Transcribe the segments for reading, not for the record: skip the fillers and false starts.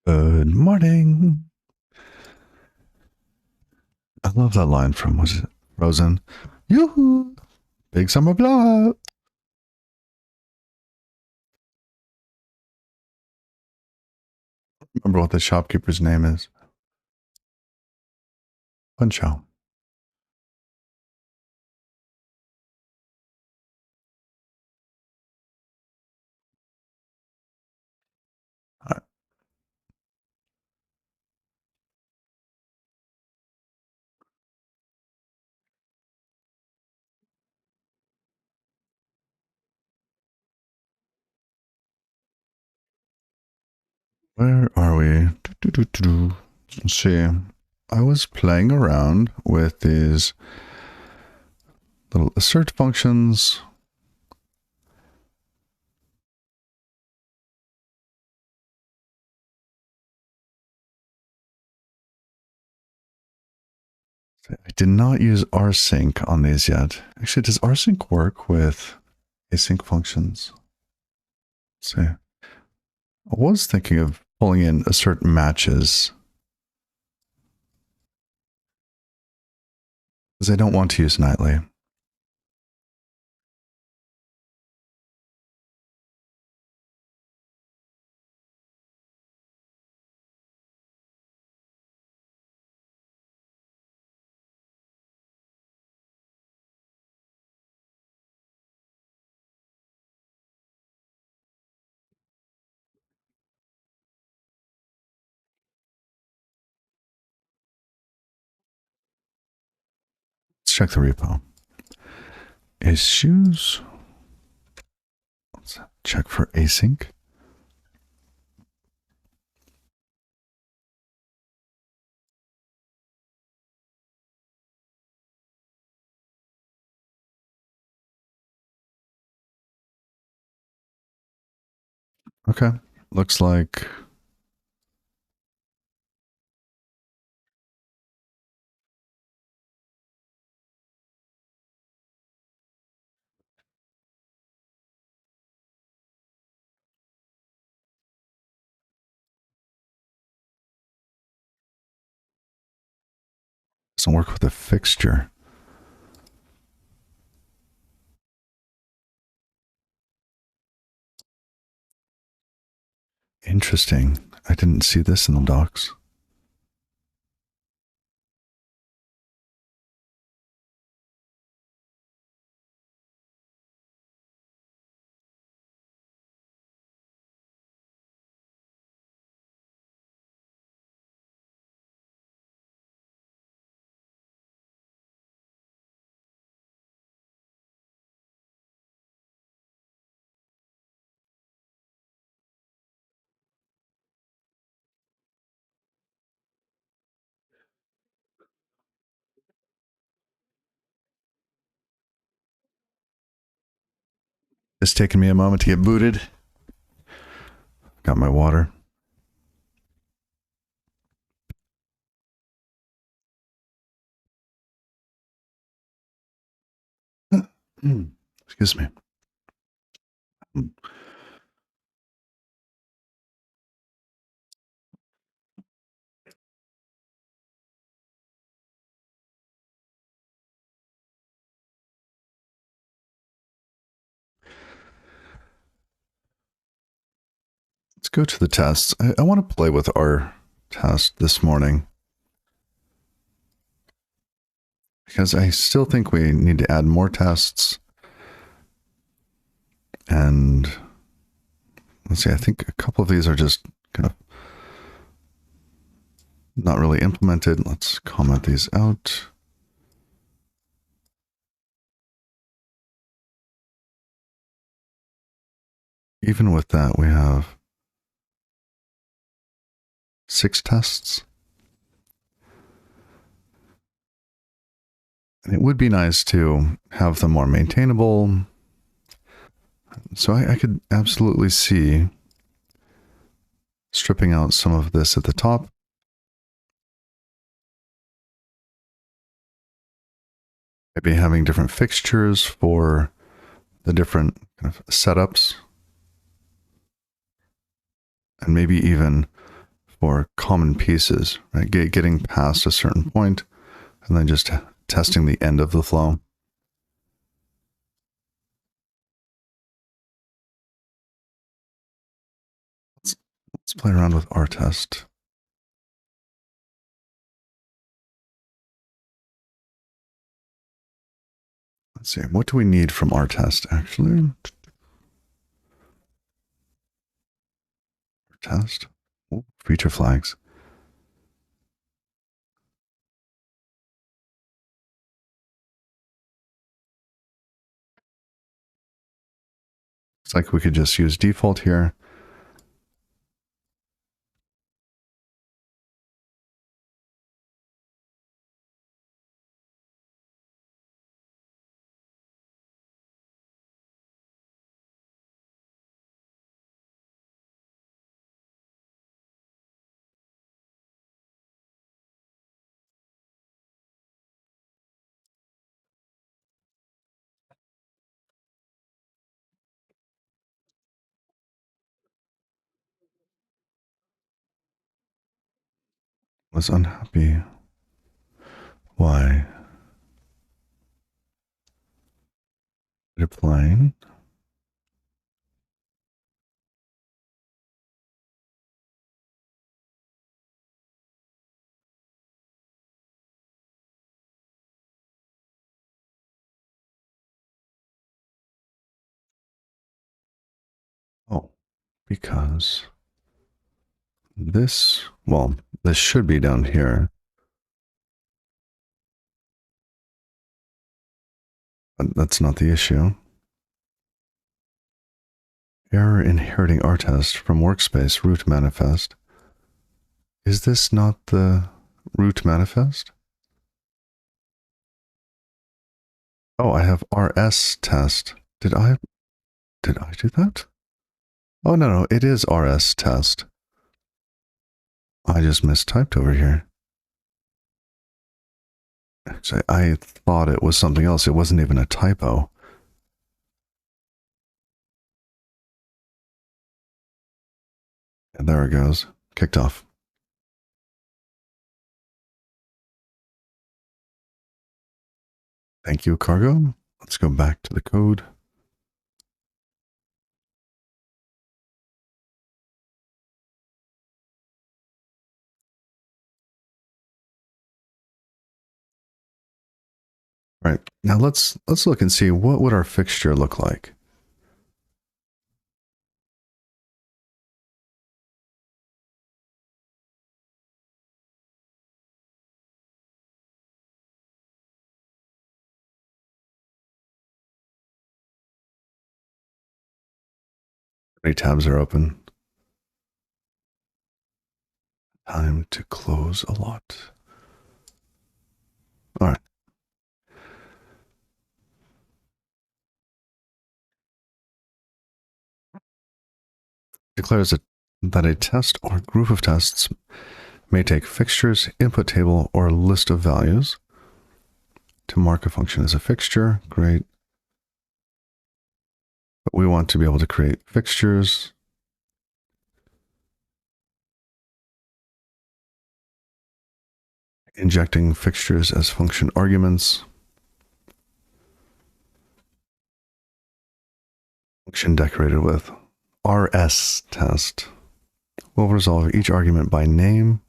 Good morning. I love that line from, was it Frozen? Yoo-hoo! Big summer blowout. Remember what the shopkeeper's name is. Punch out. All right. Where are we? Do-do-do-do-do. Let's see. I was playing around with these little assert functions. I did not use rsync on these yet. Actually, does rsync work with async functions? Let's see. I was thinking of pulling in assert matches, because I don't want to use nightly. Let's check the repo. Issues. Let's check for async. Okay. Looks like it doesn't work with a fixture. Interesting. I didn't see this in the docs. It's taken me a moment to get booted. Got my water. Excuse me. Let's go to the tests. I want to play with our test this morning, because I still think we need to add more tests. And let's see, I think a couple of these are just kind of not really implemented. Let's comment these out. Even with that, we have 6 tests. And it would be nice to have them more maintainable. So I could absolutely see stripping out some of this at the top. Maybe having different fixtures for the different kind of setups. And maybe even for common pieces, right? Getting past a certain point and then just testing the end of the flow. Let's play around with rtest. Let's see, what do we need from rtest actually? Rtest. Ooh, feature flags. It's like we could just use default here. Was unhappy. Why? Deploying. Oh, because this, well, this should be down here. But that's not the issue. Error inheriting rtest from workspace root manifest. Is this not the root manifest? Oh, I have rs test. Did I do that? Oh, no, it is rs test. I just mistyped over here. Actually, I thought it was something else. It wasn't even a typo. And there it goes. Kicked off. Thank you, cargo. Let's go back to the code. All right, now let's look and see what would our fixture look like. How many tabs are open? Time to close a lot. All right. Declares that a test or group of tests may take fixtures, input table, or a list of values. To mark a function as a fixture, great. But we want to be able to create fixtures. Injecting fixtures as function arguments. Function decorated with rs test. We'll resolve each argument by name.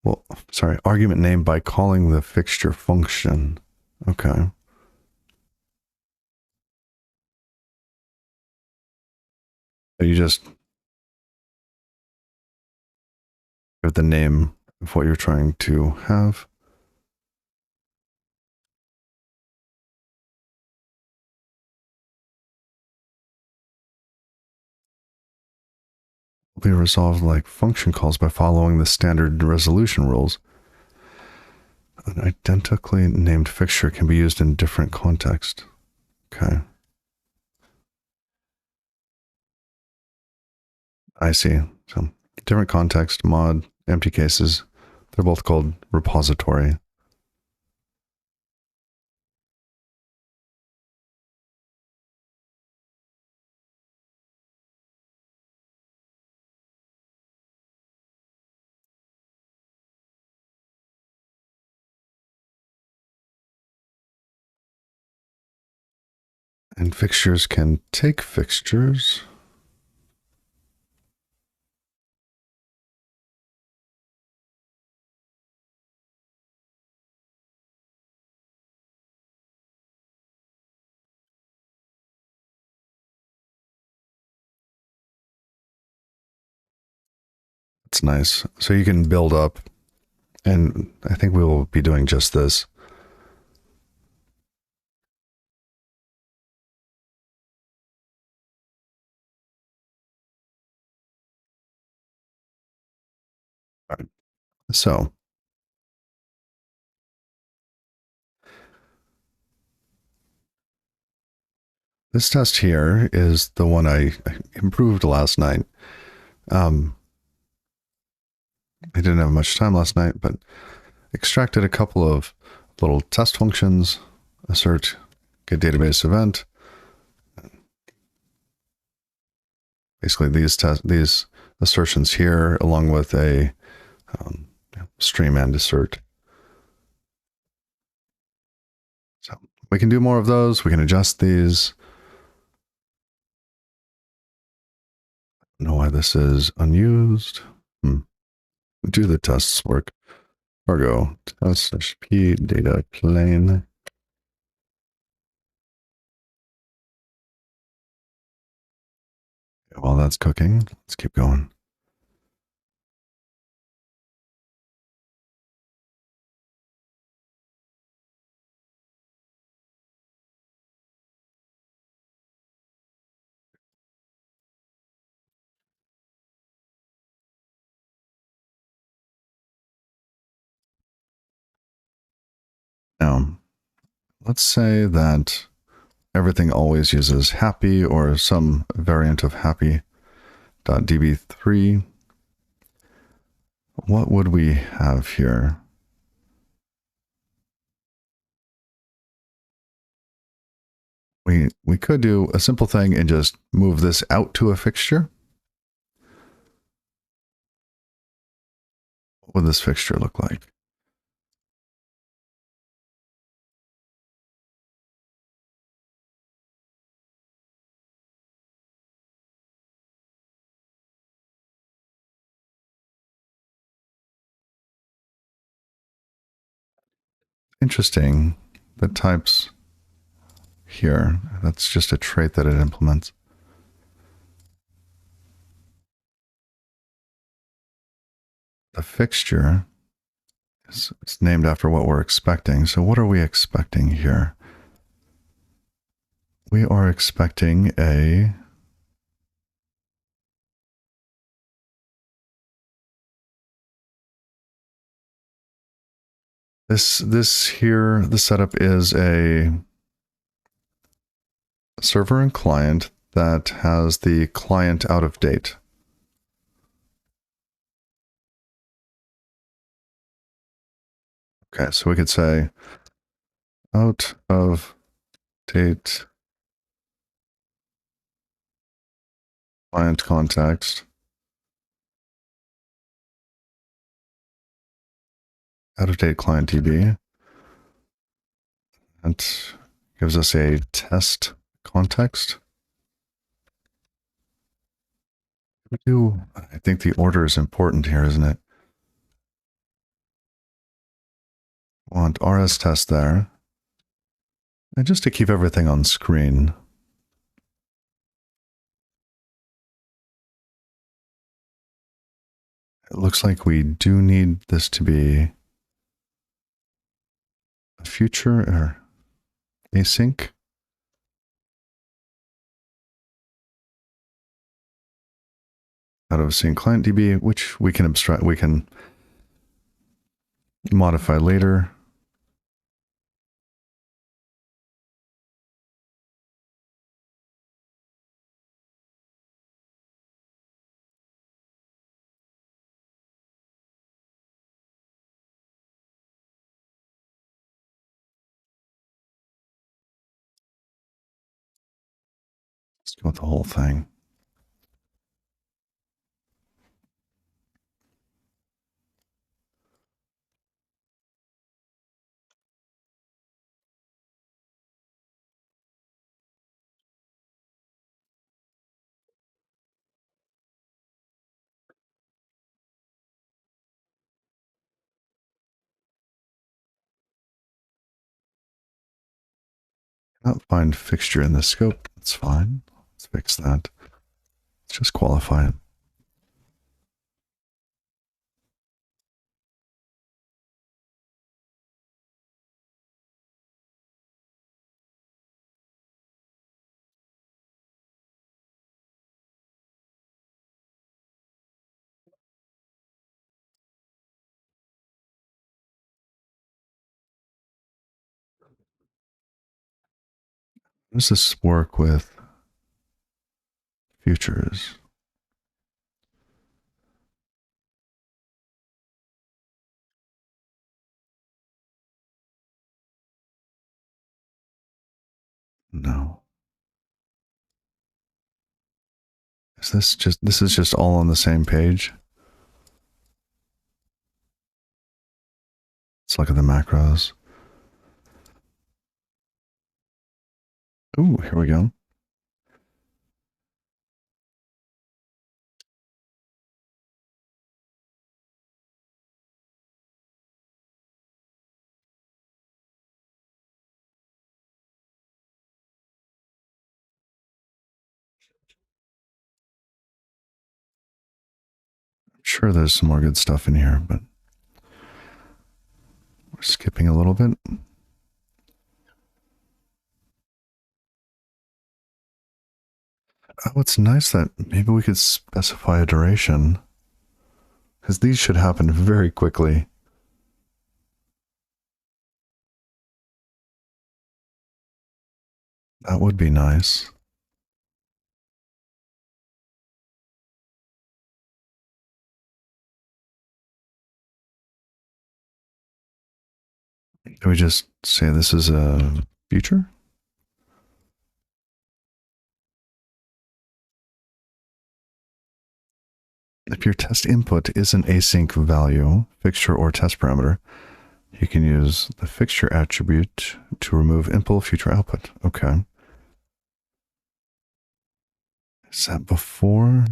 Well, sorry, argument name by calling the fixture function. Okay. So you just give the name of what you're trying to have. Will be resolved like function calls by following the standard resolution rules. An identically named fixture can be used in different contexts. Okay. I see. So different context, mod, empty cases. They're both called repository. And fixtures can take fixtures. It's nice. So you can build up, and I think we will be doing just this. All right. So this test here is the one I improved last night. I didn't have much time last night, but extracted a couple of little test functions, assert get database event. Basically, these assertions here, along with a stream and assert. So we can do more of those. We can adjust these. I don't know why this is unused. Do the tests work? Cargo test p data plane. While that's cooking, let's keep going. Now, let's say that everything always uses happy or some variant of happy.db3. What would we have here? We could do a simple thing and just move this out to a fixture. What would this fixture look like? Interesting. The types here, that's just a trait that it implements. The fixture is named after what we're expecting. So what are we expecting here? We are expecting a this here, the setup is a server and client that has the client out of date. Okay, so we could say out of date client context, out of date client DB. That gives us a test context. I think the order is important here, isn't it? Want RS test there. And just to keep everything on screen. It looks like we do need this to be a future or async. Out of sync client DB, which we can abstract, we can modify later. Let's go with the whole thing. Not find fixture in the scope. That's fine. Let's fix that. Let's just qualify it. Does this work with futures? No. This is just all on the same page? Let's look at the macros. Ooh, here we go. I'm sure there's some more good stuff in here, but we're skipping a little bit. Oh, it's nice that maybe we could specify a duration, because these should happen very quickly. That would be nice. Can we just say this is a future? If your test input is an async value, fixture, or test parameter, you can use the fixture attribute to remove input future output. Okay. Is that before?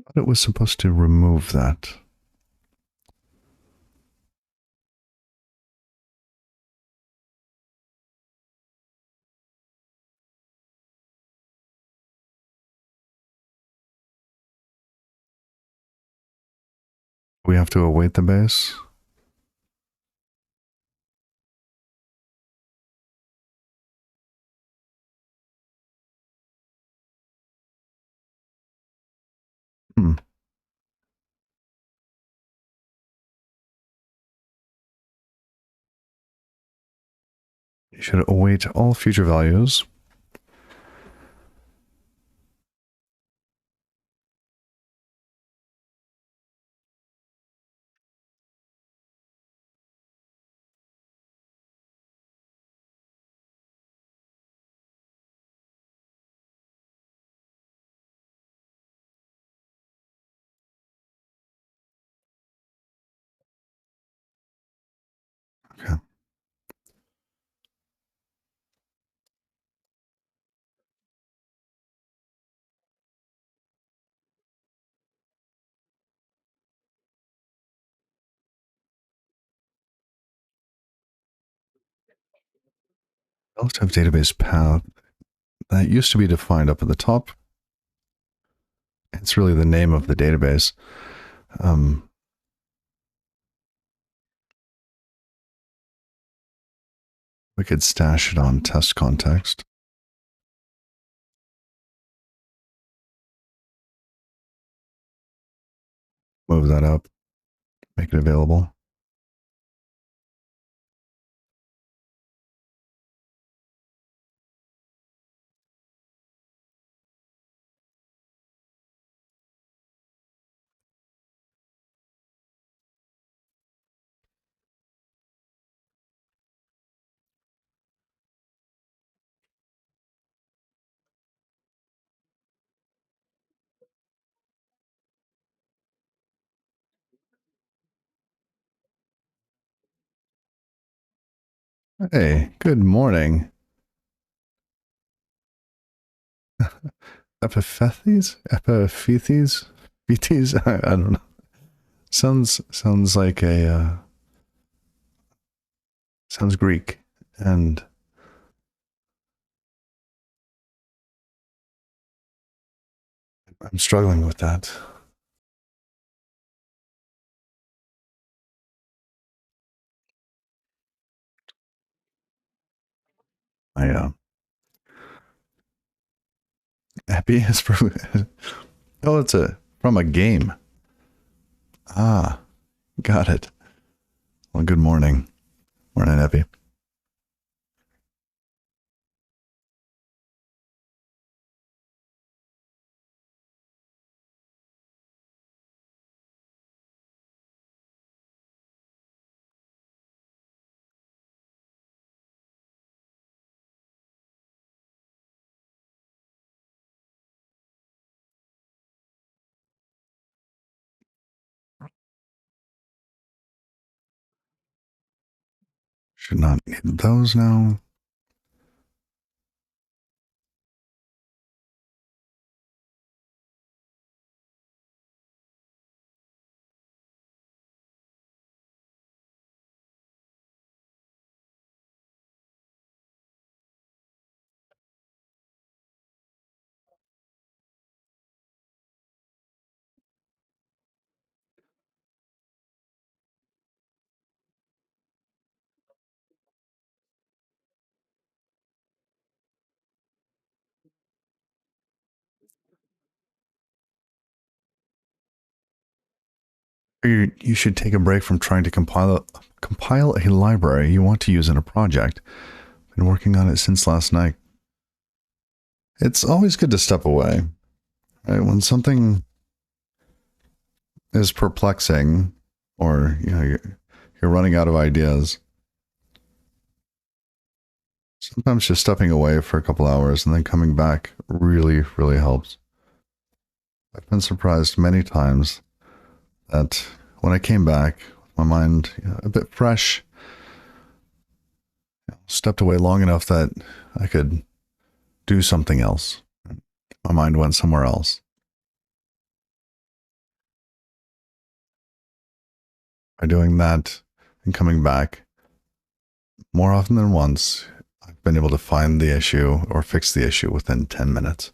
I thought it was supposed to remove that. We have to await the base. Hmm. You should await all future values. Okay. Relative database path. That used to be defined up at the top. It's really the name of the database. We could stash it on test context. Move that up. Make it available. Hey, good morning. Epiphethes? Epiphethes? Phethes? I don't know. Sounds like a sounds Greek, and I'm struggling with that. I Epi is from oh, it's a from a game. Ah, got it. Well, good morning, morning, Epi. Should not need those now. You should take a break from trying to compile a library you want to use in a project. Been working on it since last night. It's always good to step away, right? When something is perplexing, or you're running out of ideas. Sometimes just stepping away for a couple hours and then coming back really helps. I've been surprised many times that when I came back, my mind a bit fresh, stepped away long enough that I could do something else. My mind went somewhere else. By doing that and coming back, more often than once, I've been able to find the issue or fix the issue within 10 minutes.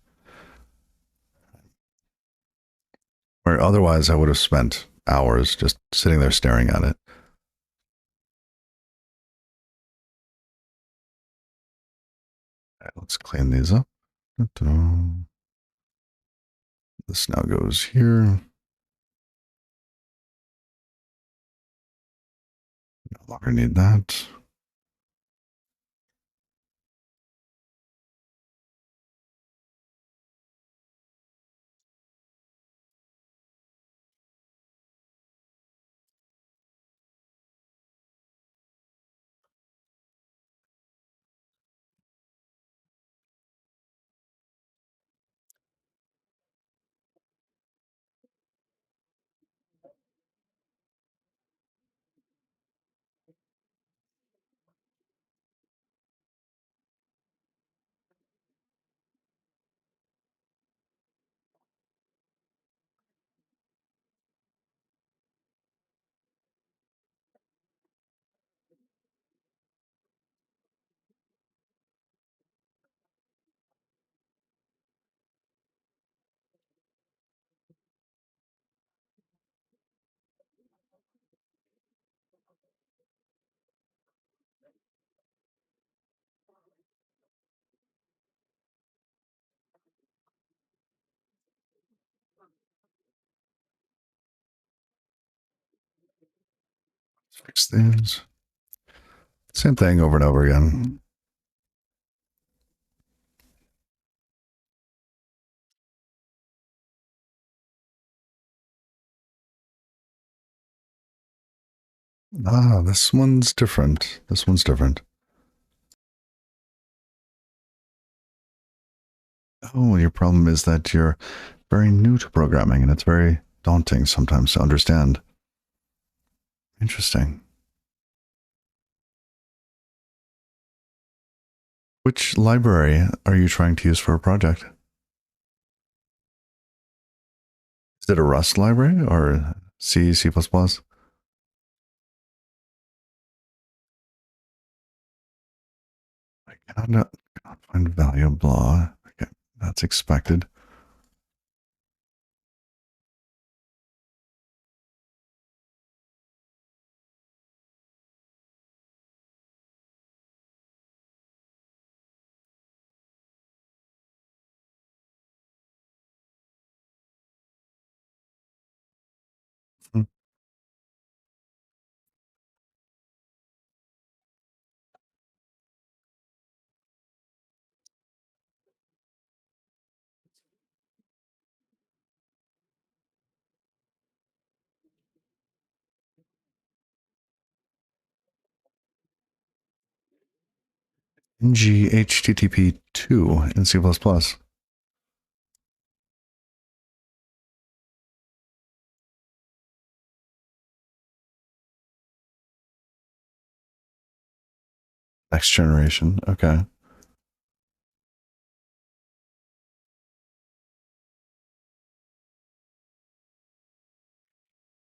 Where otherwise I would have spent hours just sitting there staring at it. Right, let's clean these up. This now goes here. No longer need that. Fix these. Same thing over and over again. Ah, this one's different. This one's different. Oh, your problem is that you're very new to programming and it's very daunting sometimes to understand. Interesting. Which library are you trying to use for a project? Is it a Rust library or C, C++? I cannot find value of blah. Okay, that's expected. Hmm. ng HTTP2 in C++. Next generation. Okay.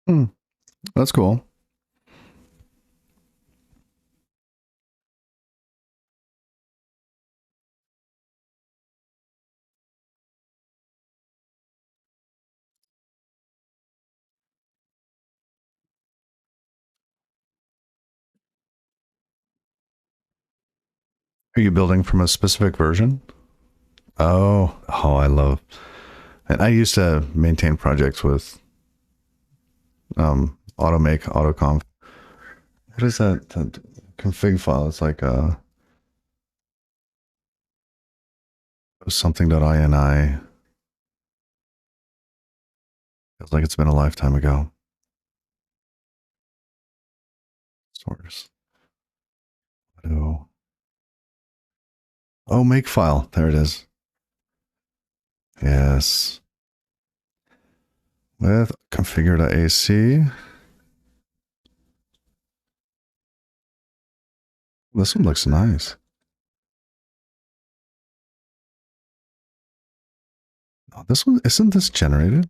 Hmm. That's cool. Are you building from a specific version? Oh, I love. And I used to maintain projects with automake, autoconf. What is that config file? It's like something.ini. Feels like it's been a lifetime ago. Source. Oh, oh, make file. There it is. Yes. With configure.ac. This one looks nice. Oh, this one, isn't this generated?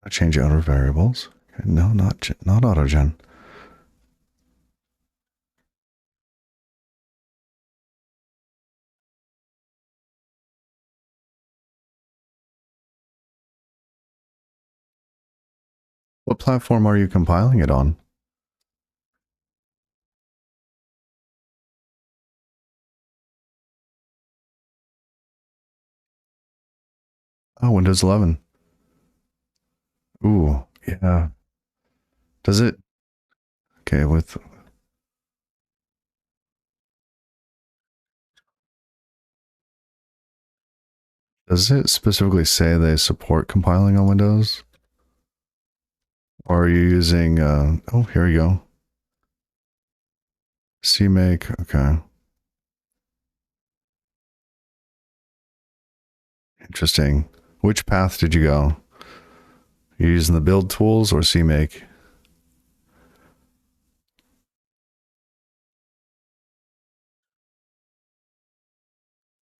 I change outer variables. Okay, no, not autogen. What platform are you compiling it on? Oh, Windows 11. Ooh, yeah. Does it? Okay, with does it specifically say they support compiling on Windows? Or are you using? Oh, here you go. CMake. Okay, interesting. Which path did you go? You using the build tools or CMake?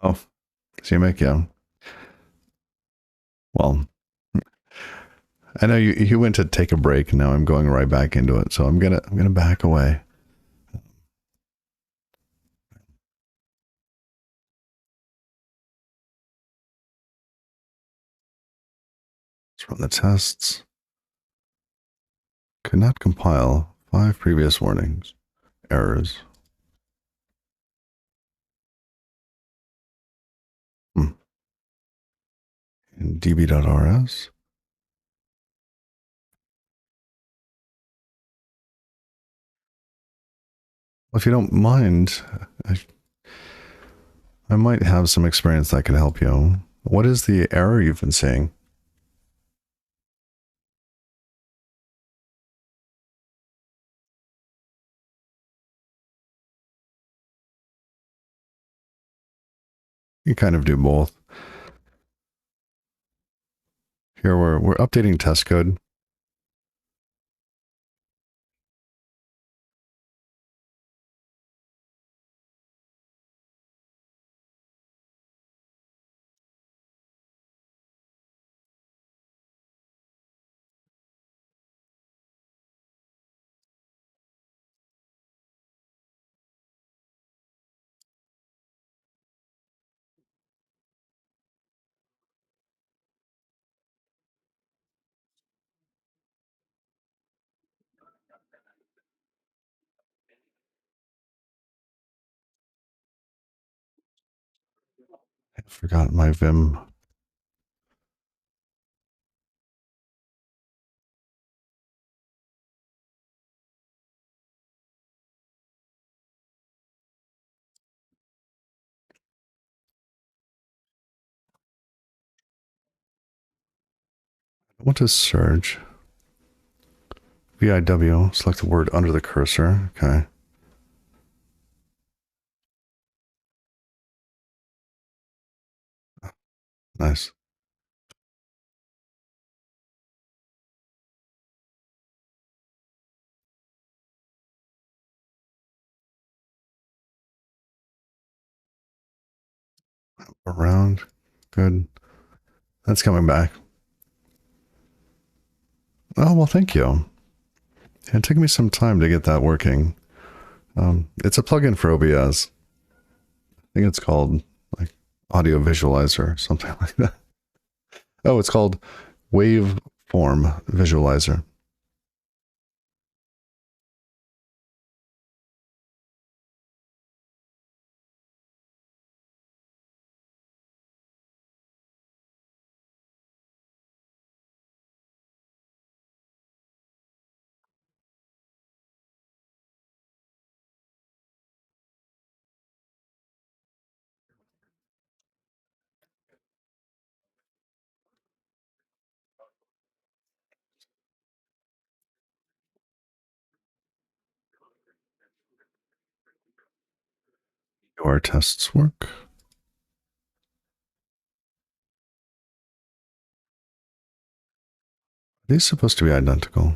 Oh, CMake. Yeah. Well, I know you went to take a break. Now I'm going right back into it. So I'm gonna back away. Let's run the tests. Could not compile. 5 previous warnings. Errors. Hmm. In db.rs. Well, if you don't mind, I might have some experience that could help you. What is the error you've been seeing? You kind of do both. Here we're updating test code. I forgot my Vim. I want to search VIW, select the word under the cursor. Okay. Nice. Around. Good. That's coming back. Oh, well, thank you. It took me some time to get that working. It's a plugin for OBS. I think it's called like Audio Visualizer, something like that. Oh, it's called Waveform Visualizer. Do our tests work? Are these supposed to be identical?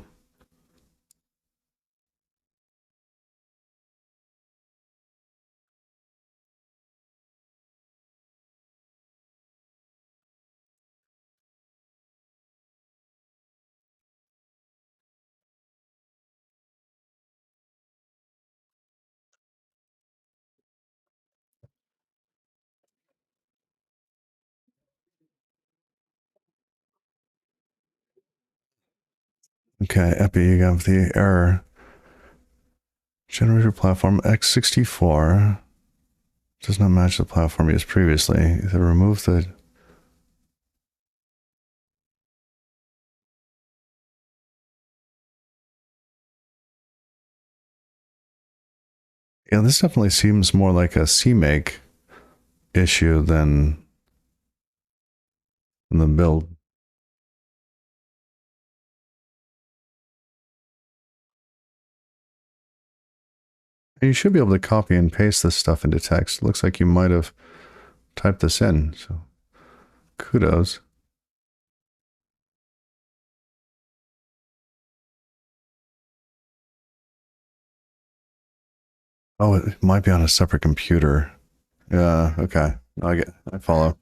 Okay, Epi, you have the error. Generator platform x64 does not match the platform used previously. Either remove the... Yeah, this definitely seems more like a CMake issue than the build. You should be able to copy and paste this stuff into text. It looks like you might have typed this in, so kudos. Oh, it might be on a separate computer. Yeah, okay. I follow.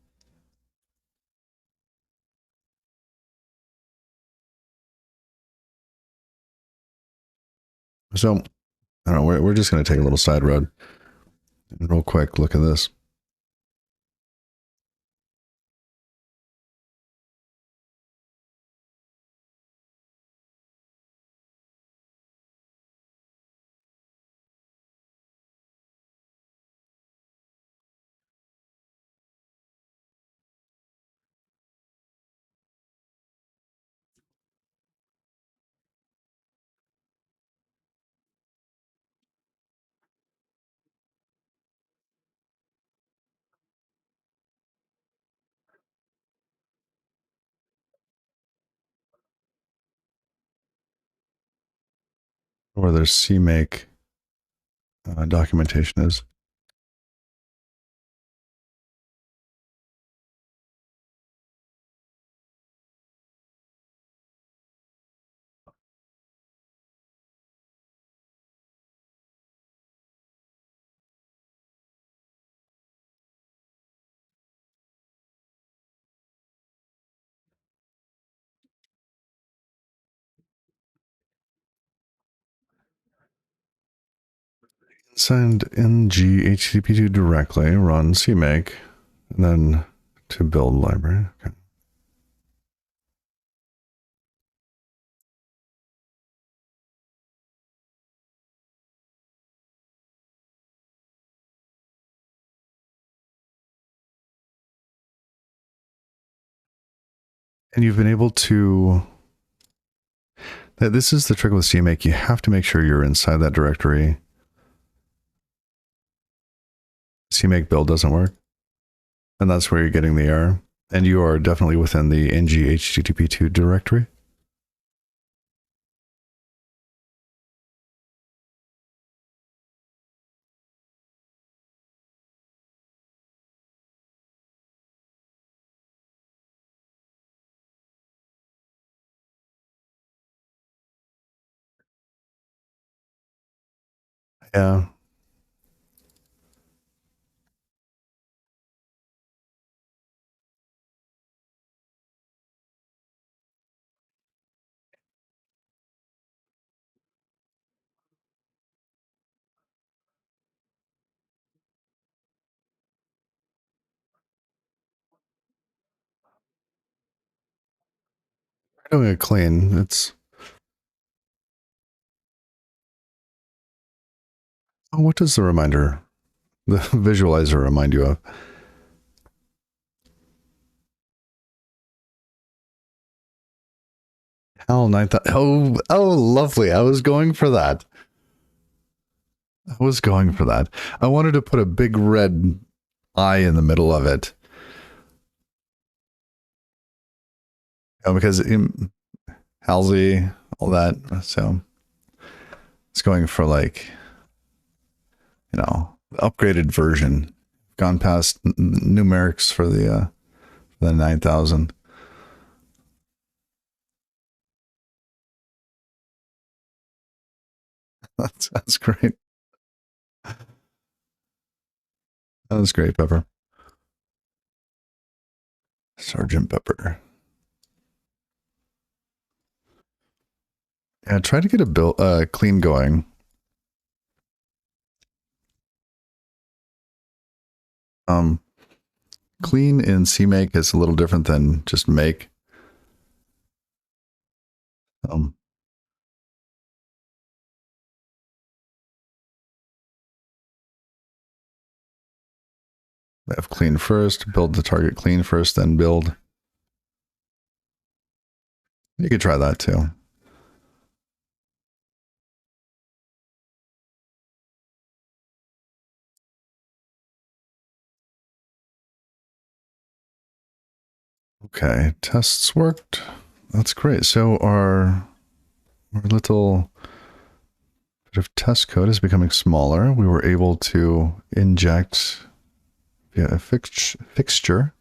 So, I don't know, we're just going to take a little side road. And real quick, look at this. Where their CMake documentation is. Send ng HTTP2 directly, run CMake, and then to build library. Okay. And you've been able to... This is the trick with CMake. You have to make sure you're inside that directory. CMake build doesn't work. And that's where you're getting the error. And you are definitely within the ng http2 directory. Yeah. Doing it clean. It's... Oh, what does the reminder, the visualizer remind you of? HAL 9000. Oh, lovely. I was going for that. I wanted to put a big red eye in the middle of it. Because Halsey, all that. So it's going for like, upgraded version. Gone past numerics for the 9000. That's great. That was great, Pepper. Sergeant Pepper. Yeah, try to get a build clean going. Clean in CMake is a little different than just make. Have clean first, build the target clean first, then build. You could try that too. Okay, tests worked. That's great. So our little bit of test code is becoming smaller. We were able to inject via a fixture.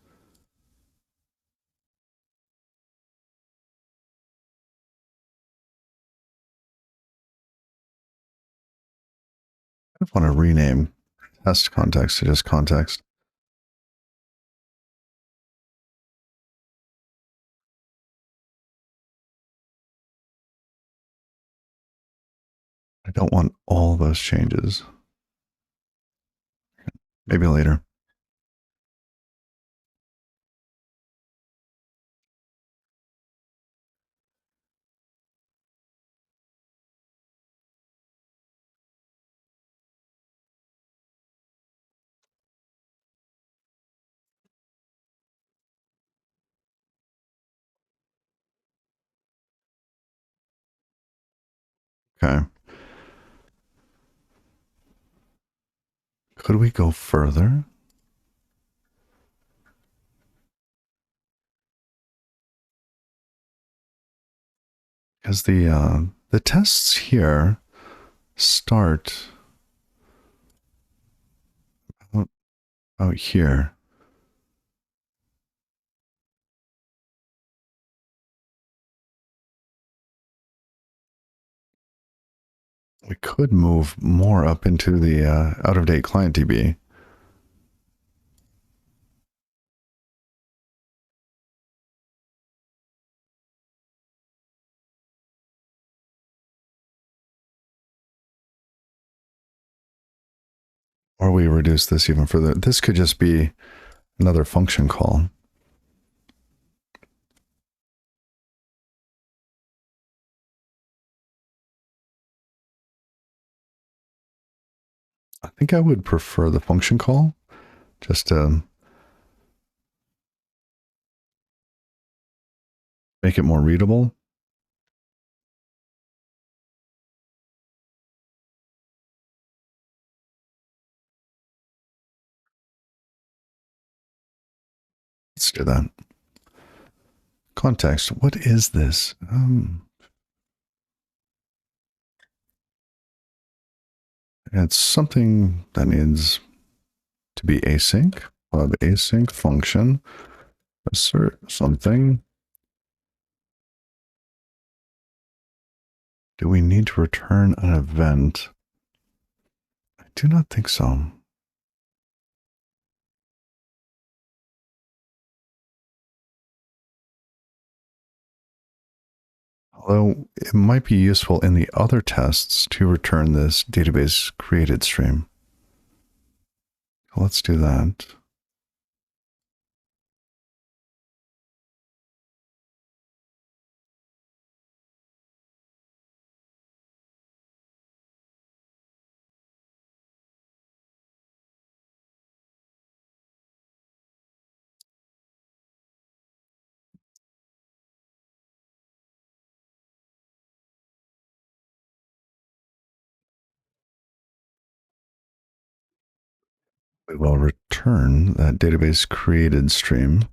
I want to rename test context to just context. I don't want all those changes. Maybe later. Okay. Could we go further? Because the tests here start out here. We could move more up into the out-of-date client DB. Or we reduce this even further. This could just be another function call. I think I would prefer the function call. Just make it more readable. Let's do that. Context. What is this? It's something that needs to be async. Pub async function. Assert something. Do we need to return an event? I do not think so. Although it might be useful in the other tests to return this database created stream. Let's do that. We will return that database created stream.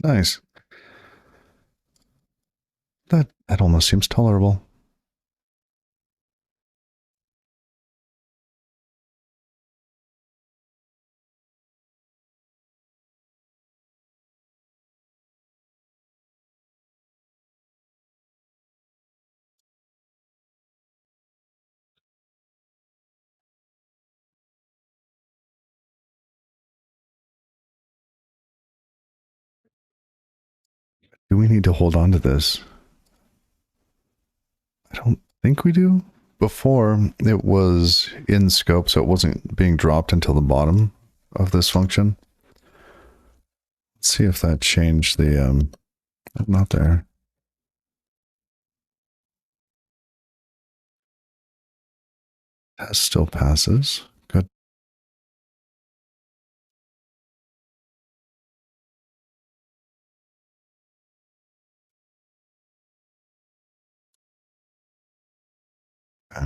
Nice. That almost seems tolerable. Do we need to hold on to this? I don't think we do. Before, it was in scope, so it wasn't being dropped until the bottom of this function. Let's see if that changed the, not there. That still passes. Good. Okay.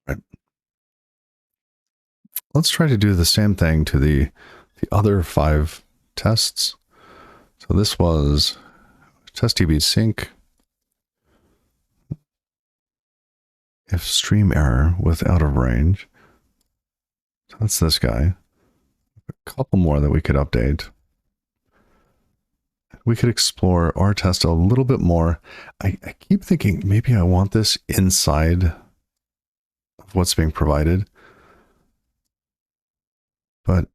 Right. Let's try to do the same thing to the other 5 tests. So this was testdb sync if stream error with out of range. So that's this guy. A couple more that we could update. We could explore our test a little bit more. I keep thinking maybe I want this inside of what's being provided. But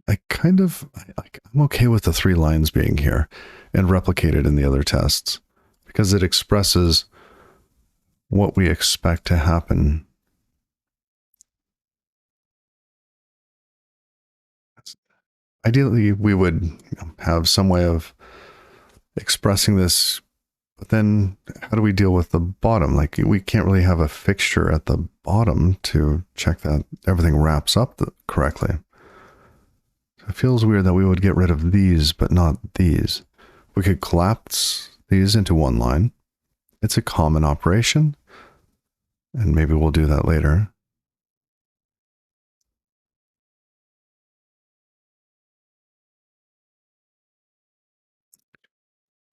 I kind of, I'm okay with the 3 lines being here and replicated in the other tests because it expresses what we expect to happen. Ideally, we would have some way of expressing this, but then how do we deal with the bottom? Like, we can't really have a fixture at the bottom to check that everything wraps up correctly. It feels weird that we would get rid of these, but not these. We could collapse these into one line. It's a common operation, and maybe we'll do that later.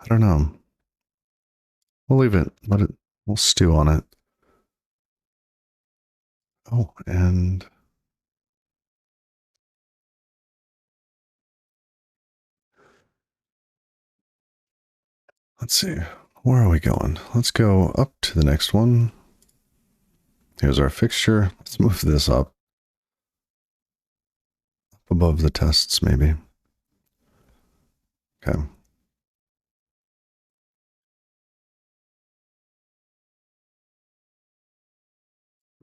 I don't know. We'll leave it. Let it. We'll stew on it. Oh, and let's see. Where are we going? Let's go up to the next one. Here's our fixture. Let's move this up above the tests, maybe. Okay.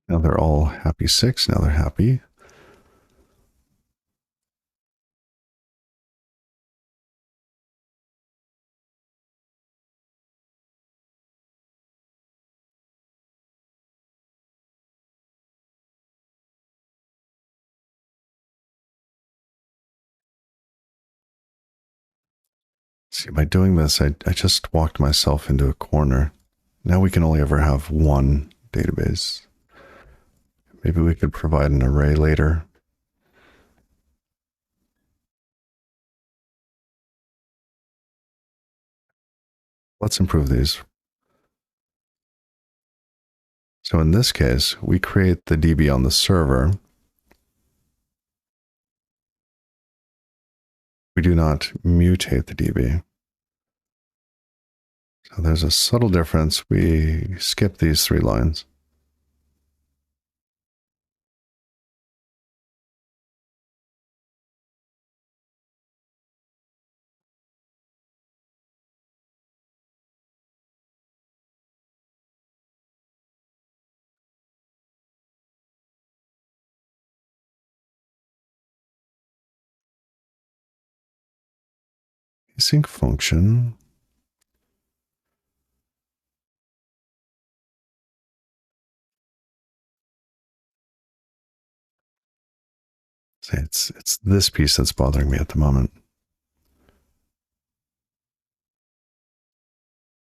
Now they're all happy 6. Now they're happy. See, by doing this, I just walked myself into a corner. Now we can only ever have one database. Maybe we could provide an array later. Let's improve these. So in this case, we create the DB on the server. We do not mutate the DB. So there's a subtle difference. We skip these 3 lines. Async function. Say it's this piece that's bothering me at the moment.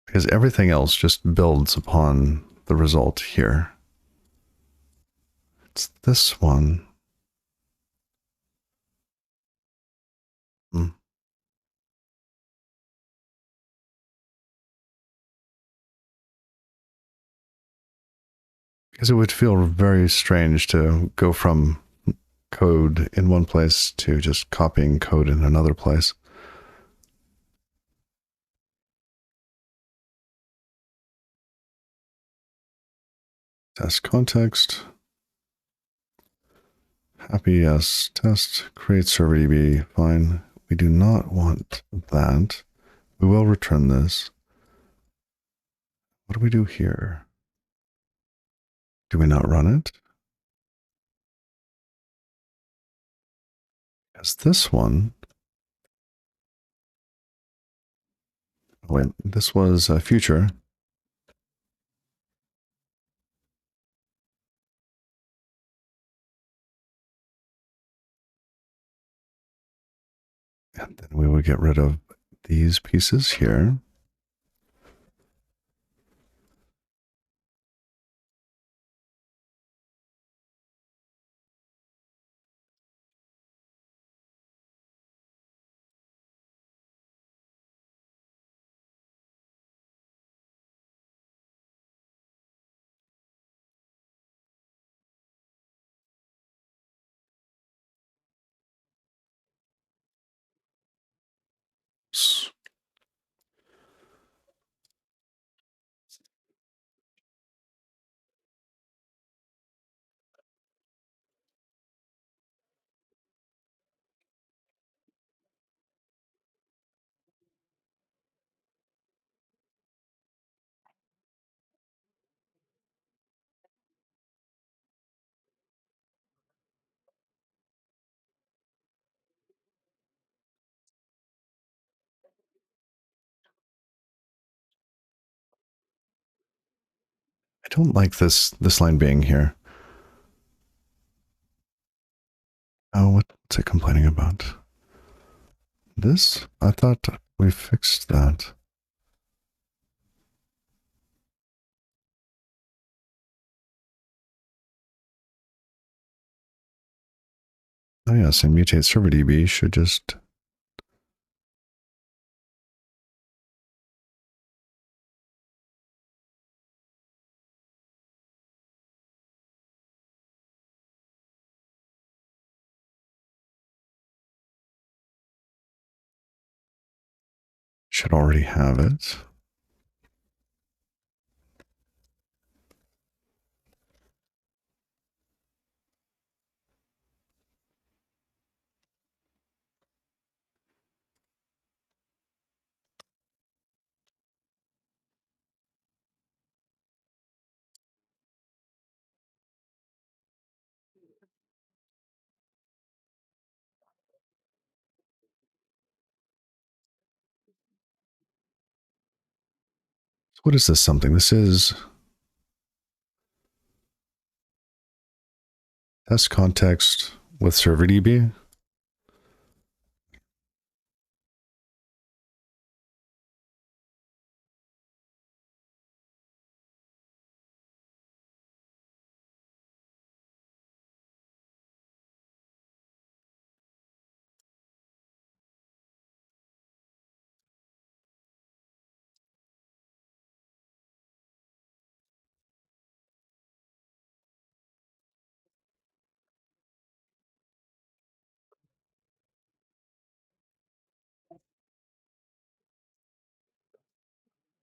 Because everything else just builds upon the result here. It's this one. Because it would feel very strange to go from code in one place to just copying code in another place. Test context. Happy yes. Test create server DB. Fine. We do not want that. We will return this. What do we do here? Do we not run it? As this one. Oh, wait, this was a future. And then we would get rid of these pieces here. I don't like this line being here. Oh, what's it complaining about? This? I thought we fixed that. Oh yes, and mutate server DB should just... should already have it. What is this something? This is test context with server DB.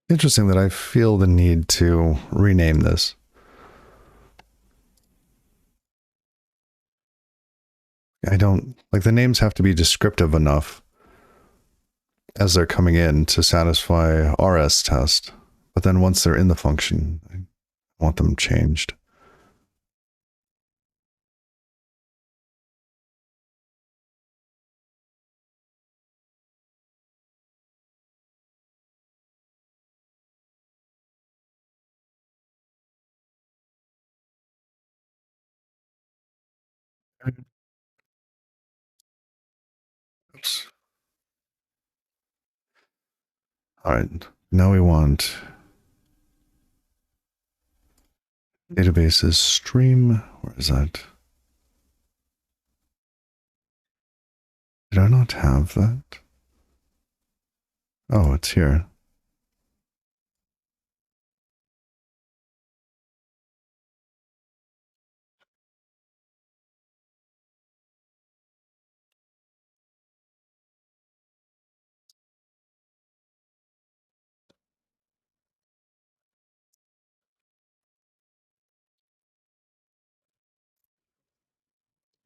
Interesting that I feel the need to rename this. I don't like the names have to be descriptive enough as they're coming in to satisfy RS test. But then once they're in the function, I want them changed. Oops. All right. Now we want databases stream. Where is that? Did I not have that? Oh, it's here.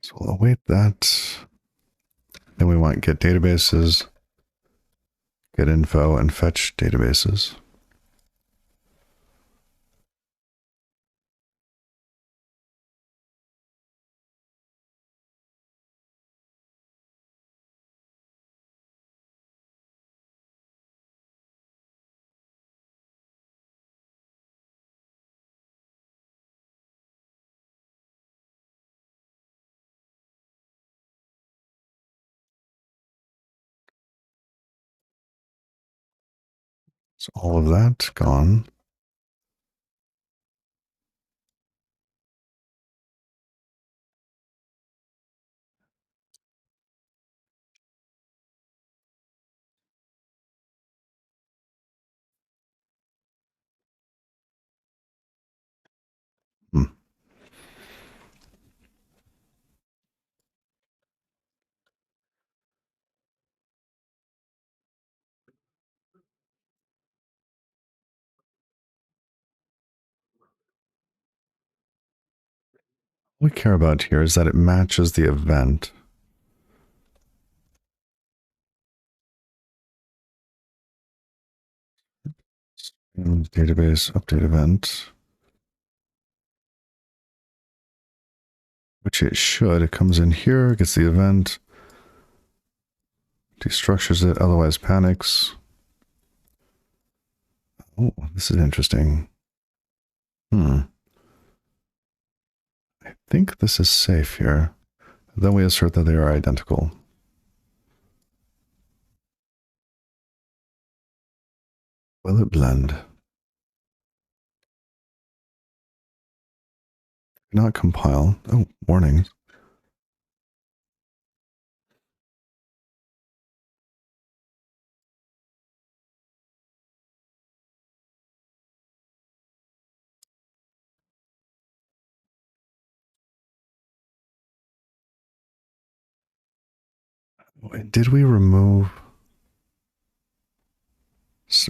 So we'll await that. Then we want get databases, get info, and fetch databases. So all of that gone. Hmm. What we care about here is that it matches the event. And database update event, which it should. It comes in here, gets the event, destructures it, otherwise panics. Oh, this is interesting. I think this is safe here. Then we assert that they are identical. Will it blend? Not compile. Oh, warnings. Did we remove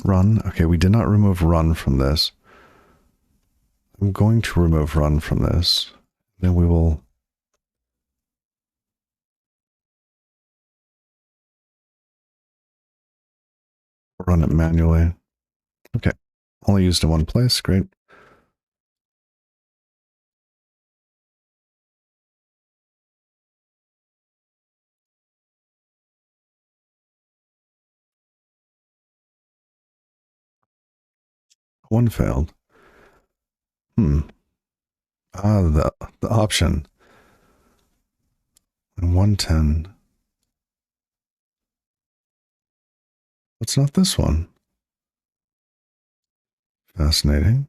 run? Okay, we did not remove run from this. I'm going to remove run from this. Then we will run it manually. Okay, only used in one place. Great. One failed. The option. 110. What's not this one? Fascinating.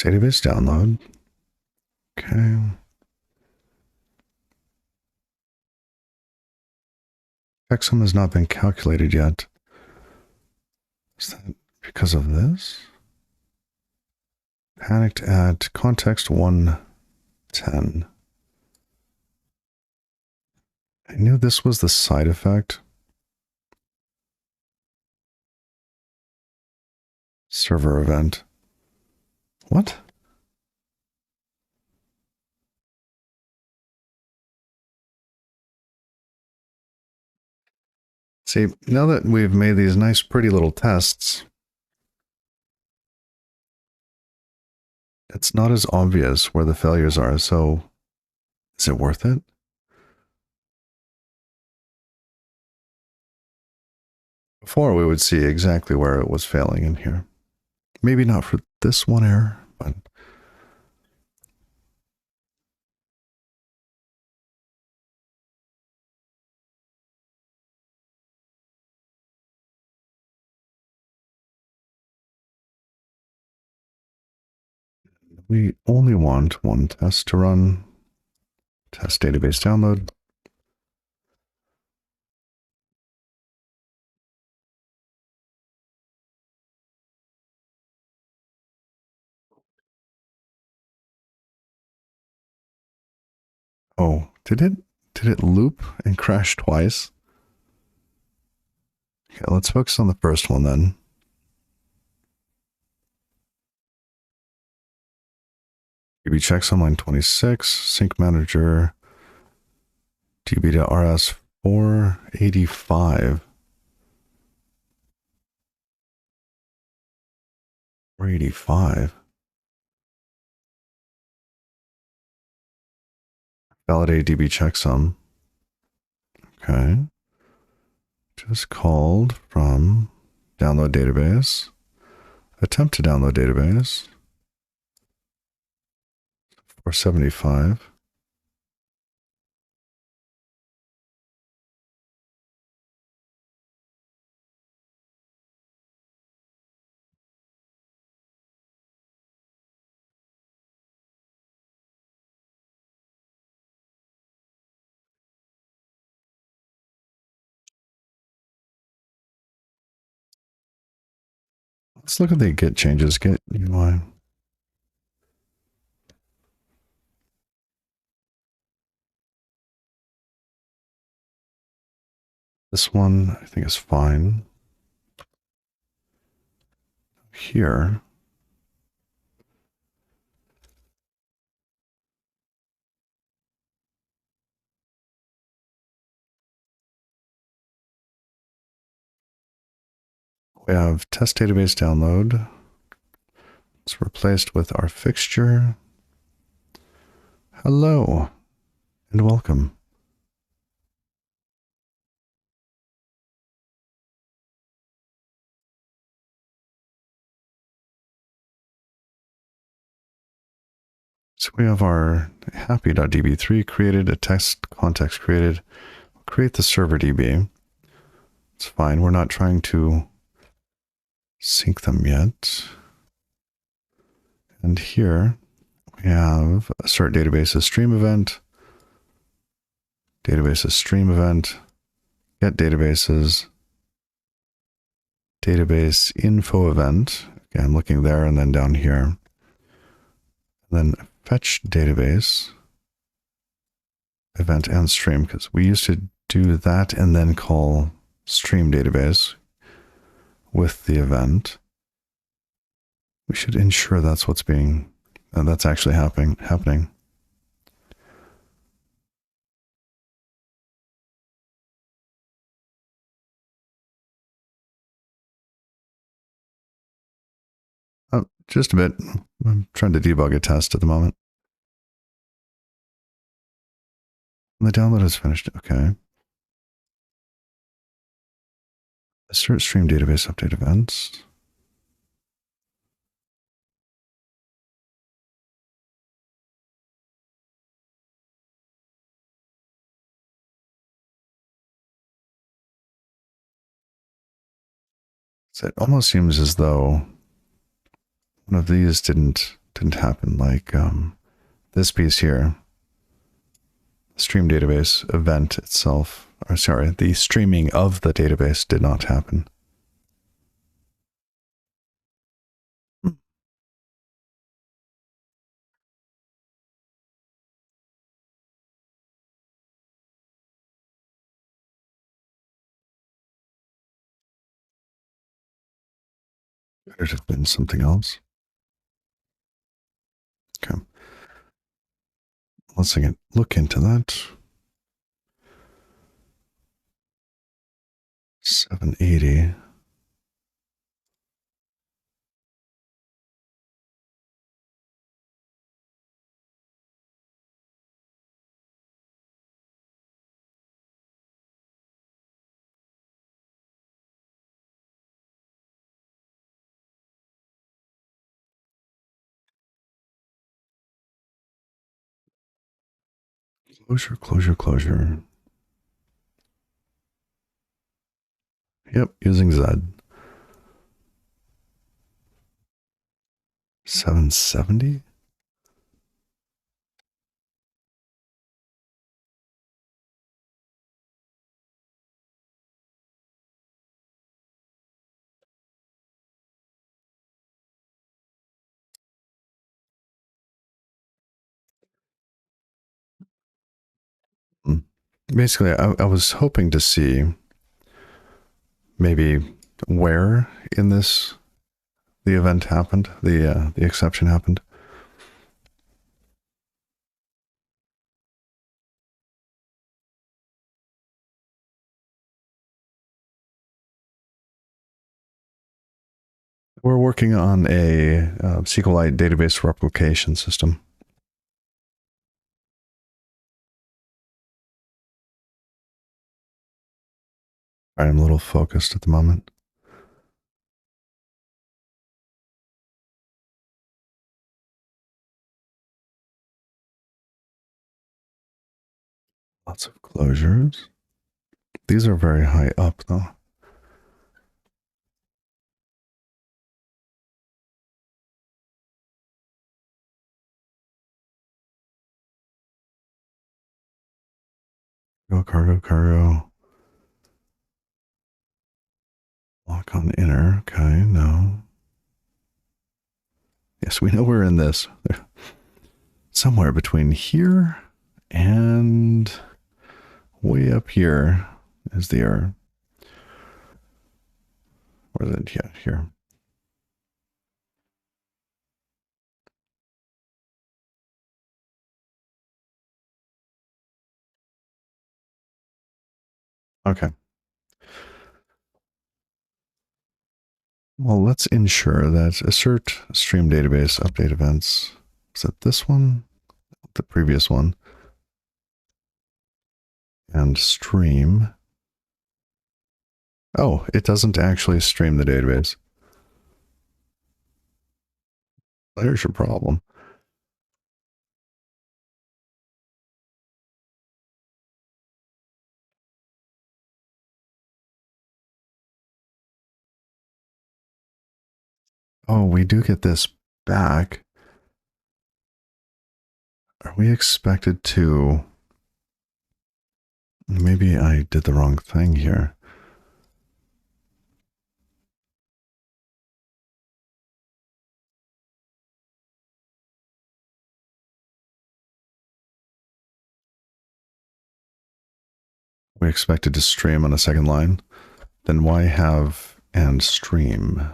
Database download. Okay. Checksum has not been calculated yet. Is that because of this? Panicked at context 110. I knew this was the side effect. Server event. What? See, now that we've made these nice, pretty little tests, it's not as obvious where the failures are, so is it worth it? Before, we would see exactly where it was failing in here. Maybe not for this one error, but we only want one test to run. Test database download. Oh, did it loop and crash twice? Okay, let's focus on the first one then. DB checks on line 26, sync manager, DB to RS 485. 485. Validate DB checksum. Okay. Just called from download database. Attempt to download database. 475. Let's look at the git changes. Git UI. This one I think is fine. Here. We have test database download. It's replaced with our fixture. Hello and welcome. So we have our happy.db3 created, a test context created. We'll create the server DB. It's fine. We're not trying to sync them yet. And here we have assert databases stream event, databases stream event, get databases, database info event. Okay, I'm looking there and then down here. And then fetch database event and stream, because we used to do that and then call stream database with the event. We should ensure that's what's being, that's actually happening. Just a bit. I'm trying to debug a test at the moment. The download is finished. Okay. Assert stream database update events. So it almost seems as though one of these didn't happen. Like this piece here, stream database event itself, or sorry, the streaming of the database did not happen. Could it have been something else? Okay. Let's again look into that. 780. Closure. Yep, using Z. 770? Basically, I was hoping to see maybe where in this the event happened, the exception happened. We're working on a SQLite database replication system. I'm a little focused at the moment. Lots of closures. These are very high up, though. Go cargo. Lock on inner. Okay, no. Yes, we know we're in this. Somewhere between here and way up here is the error. Where is it? Yeah, here. Okay. Well, let's ensure that assert stream database update events. Is it this one? The previous one. And stream. Oh, it doesn't actually stream the database. There's your problem. Oh, we do get this back. Are we expected to... Maybe I did the wrong thing here. We expected to stream on a second line. Then why have and stream?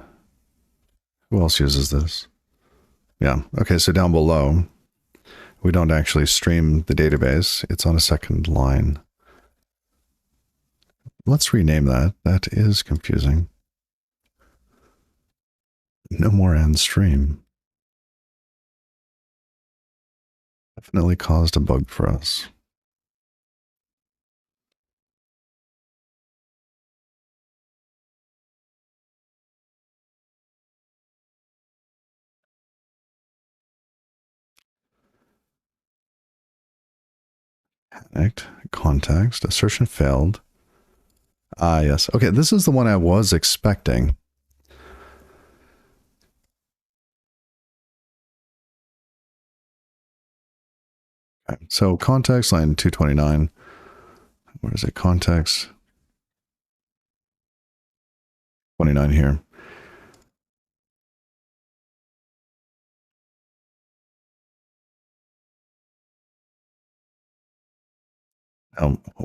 Who else uses this? Yeah. Okay, so down below, we don't actually stream the database. It's on a second line. Let's rename that. That is confusing. No more and stream. Definitely caused a bug for us. Panicked. Context. Assertion failed. Ah, yes. Okay, this is the one I was expecting. Okay, so context line 229. Where is it? Context 29 here.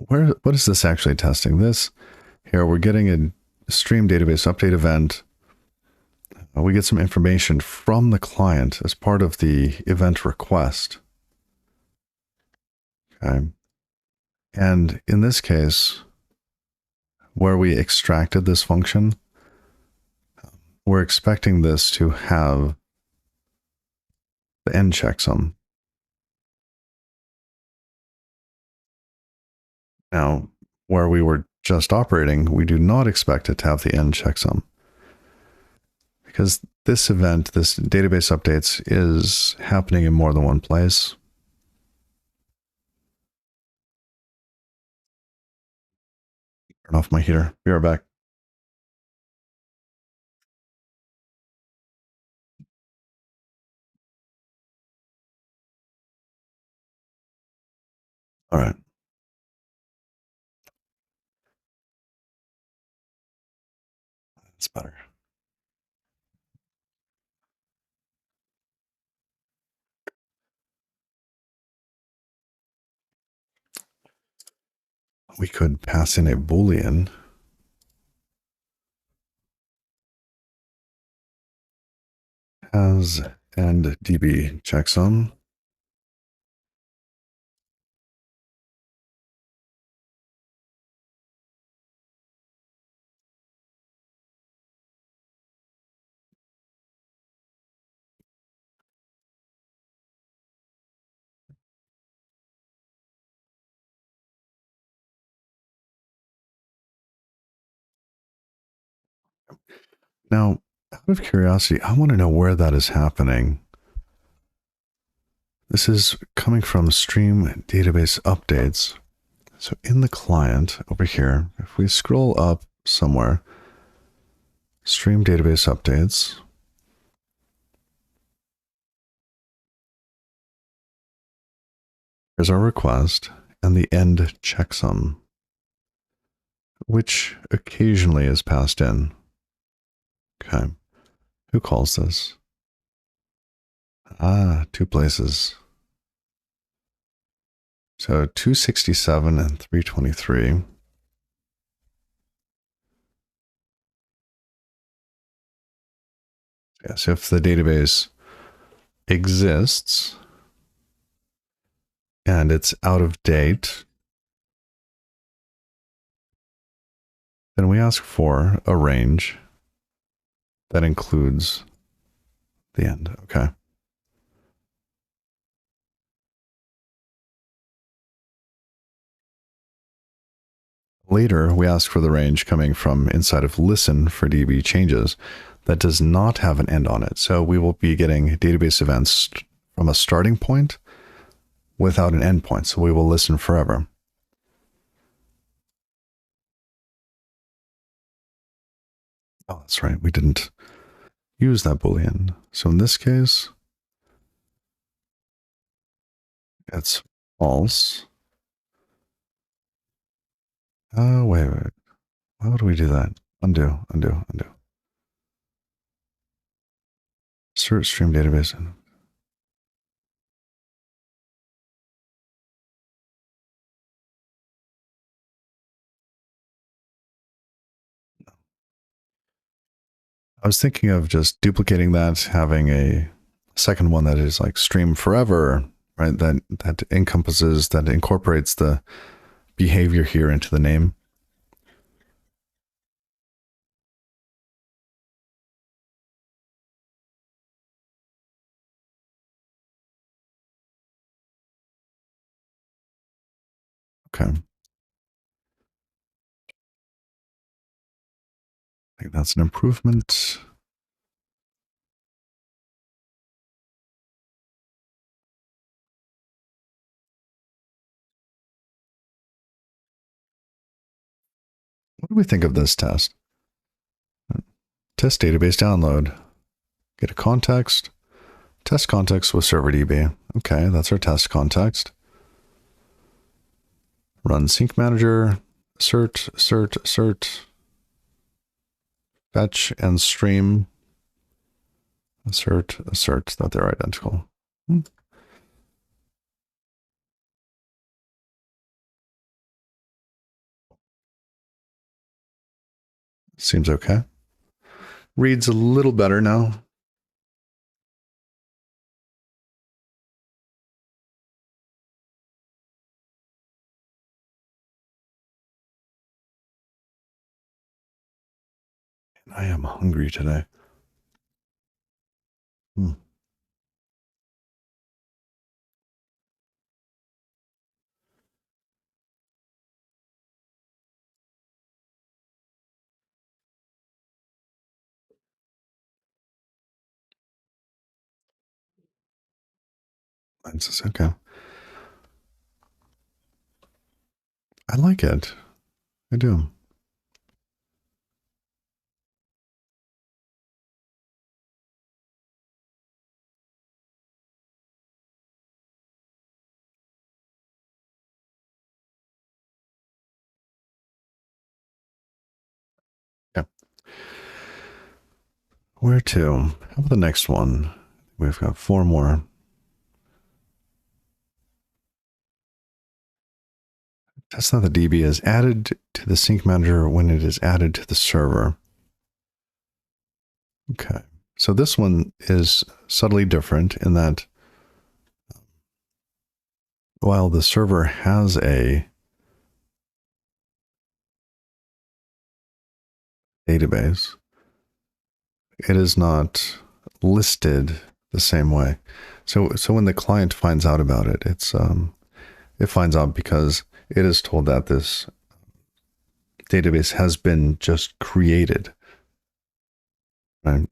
What is this actually testing? This here, we're getting a stream database update event. We get some information from the client as part of the event request. Okay. And in this case, where we extracted this function, we're expecting this to have the end checksum. Now, where we were just operating, we do not expect it to have the end checksum. Because this event, this database updates, is happening in more than one place. Turn off my heater. Be right back. All right. That's better. We could pass in a Boolean. Has and DB checksum. Now, out of curiosity, I want to know where that is happening. This is coming from stream database updates. So in the client over here, if we scroll up somewhere, stream database updates. Here's our request and the end checksum, which occasionally is passed in. Okay. Who calls this? Ah, two places. So 267 and 323. Yes, if the database exists and it's out of date, then we ask for a range That includes the end. Okay. Later, we ask for the range coming from inside of listen for DB changes that does not have an end on it. So we will be getting database events from a starting point without an end point. So we will listen forever. Oh, that's right. We didn't use that Boolean. So in this case, it's false. Wait. Why would we do that? Undo. Search stream database. I was thinking of just duplicating that, having a second one that is like stream forever, right? That encompasses, that incorporates the behavior here into the name. Okay. I think that's an improvement. What do we think of this test? Test database download. Get a context. Test context with serverdb. Okay, that's our test context. Run sync manager. Assert. Fetch and stream. Assert that they're identical. Seems okay. Reads a little better now. I am hungry today. It's okay. I like it. I do. Yeah. Where to? How about the next one? We've got 4 more. That's not the DB is added to the sync manager when it is added to the server. Okay. So this one is subtly different in that while the server has a database, it is not listed the same way. So when the client finds out about it, it finds out because it is told that this database has been just created, right?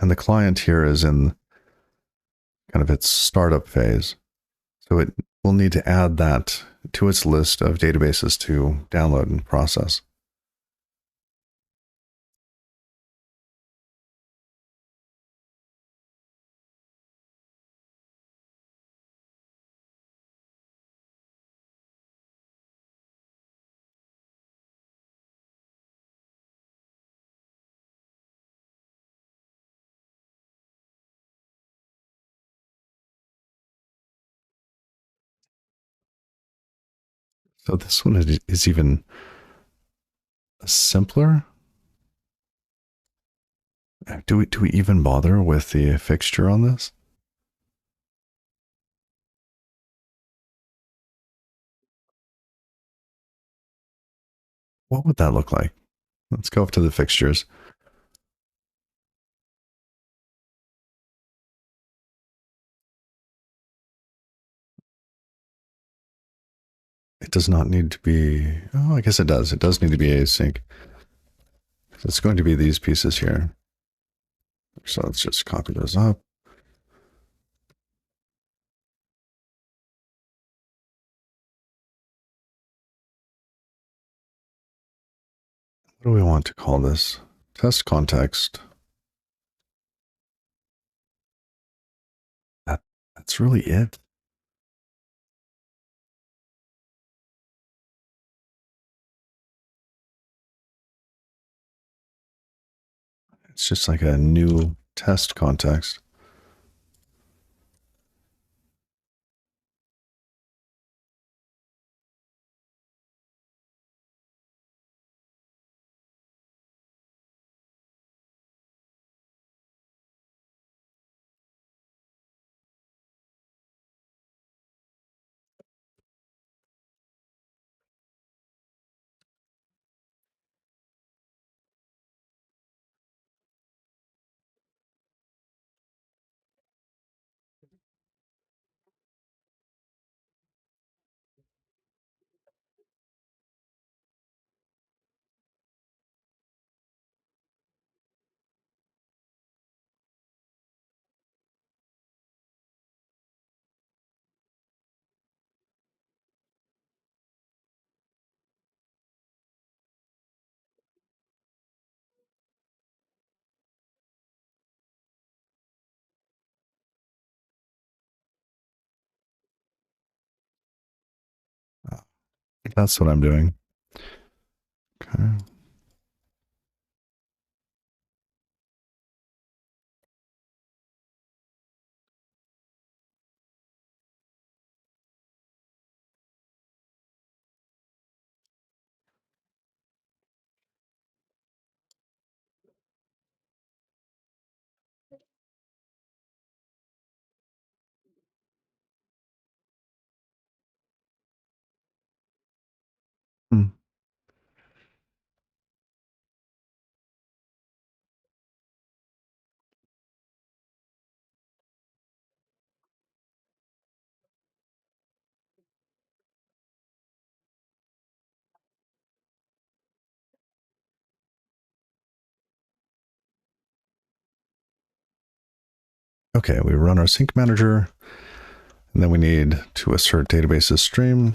And the client here is in kind of its startup phase. So it will need to add that to its list of databases to download and process. So this one is even simpler. Do we even bother with the fixture on this? What would that look like? Let's go up to the fixtures. It does not need to be, oh, I guess it does. It does need to be async. So it's going to be these pieces here. So let's just copy those up. What do we want to call this? Test context. That's really it. It's just like a new test context. That's what I'm doing. Okay. Hmm. Okay, we run our sync manager, and then we need to assert databases stream.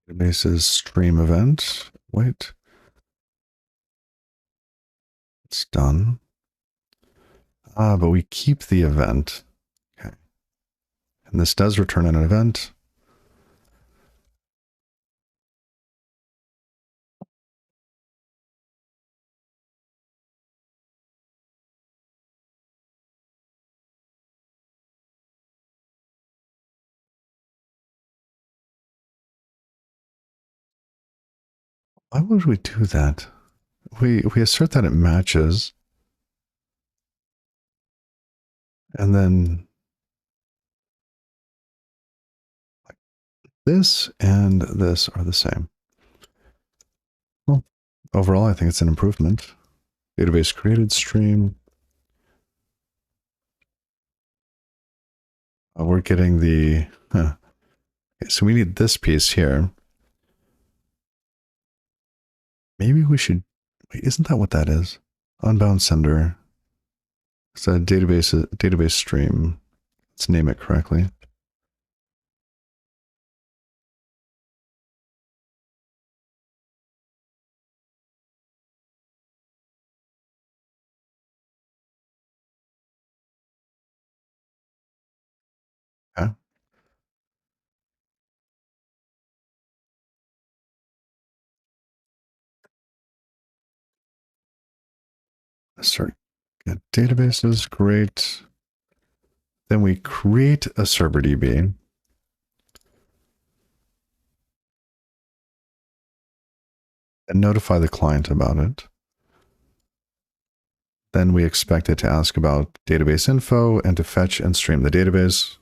Databases stream event. Wait, it's done. But we keep the event. Okay. And this does return an event. Why would we do that? We assert that it matches, and then this and this are the same. Well, overall, I think it's an improvement. Database created stream. We're getting the, huh. Okay, so we need this piece here. Maybe we should, wait, isn't that what that is? Unbound sender. It's a database stream. Let's name it correctly. Okay. Assert get databases, great. Then we create a server DB. And notify the client about it. Then we expect it to ask about database info and to fetch and stream the database.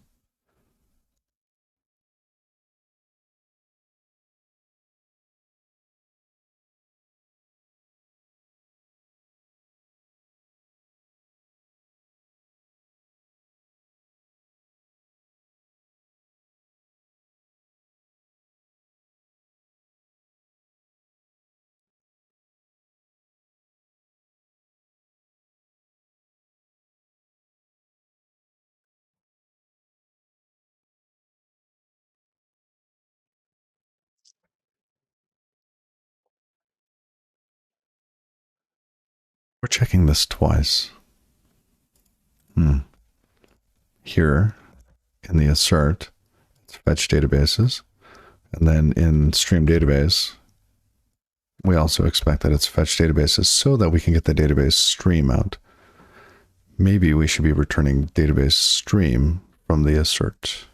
We're checking this twice. Here in the assert, it's fetch databases. And then in stream database, we also expect that it's fetch databases so that we can get the database stream out. Maybe we should be returning database stream from the assert.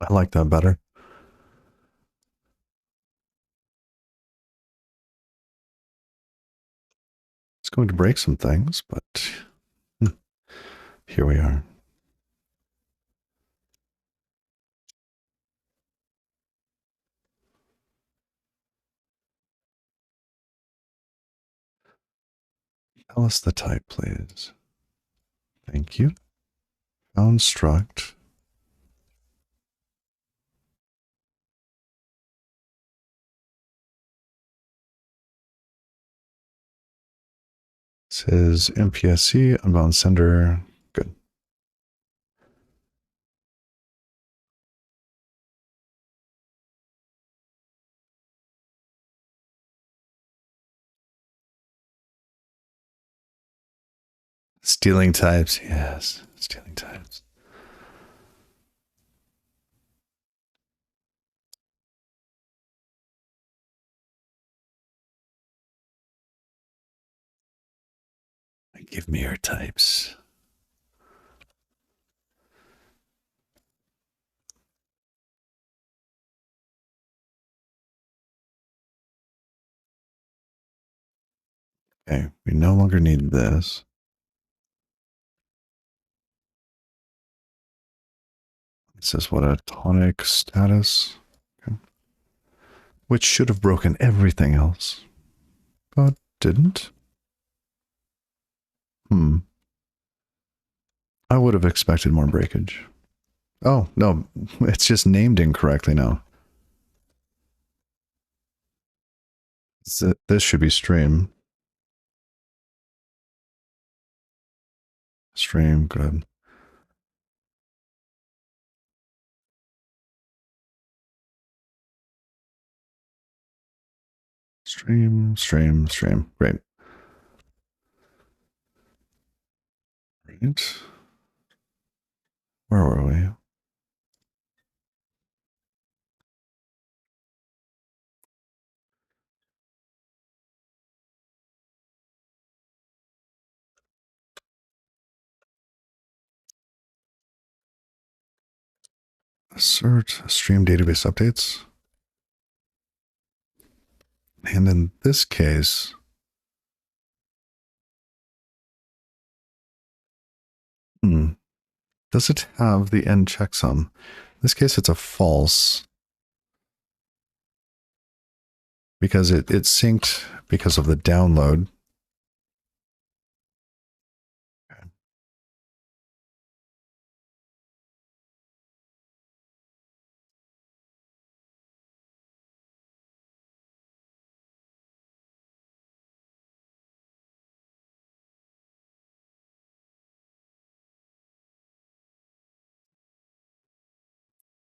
I like that better. It's going to break some things, but here we are. Tell us the type, please. Thank you. Found struct. Says MPSC, unbound sender. Good. Stealing types. Yes, stealing types. Give me your types. Okay, we no longer need this. It says what a tonic status. Okay. Which should have broken everything else, but didn't. I would have expected more breakage. Oh, no, it's just named incorrectly now. This should be stream. Stream, good. Stream, stream, stream. Great. Right. Where were we? Assert stream database updates. And in this case, does it have the end checksum? In this case, it's a false because it synced because of the download. Okay.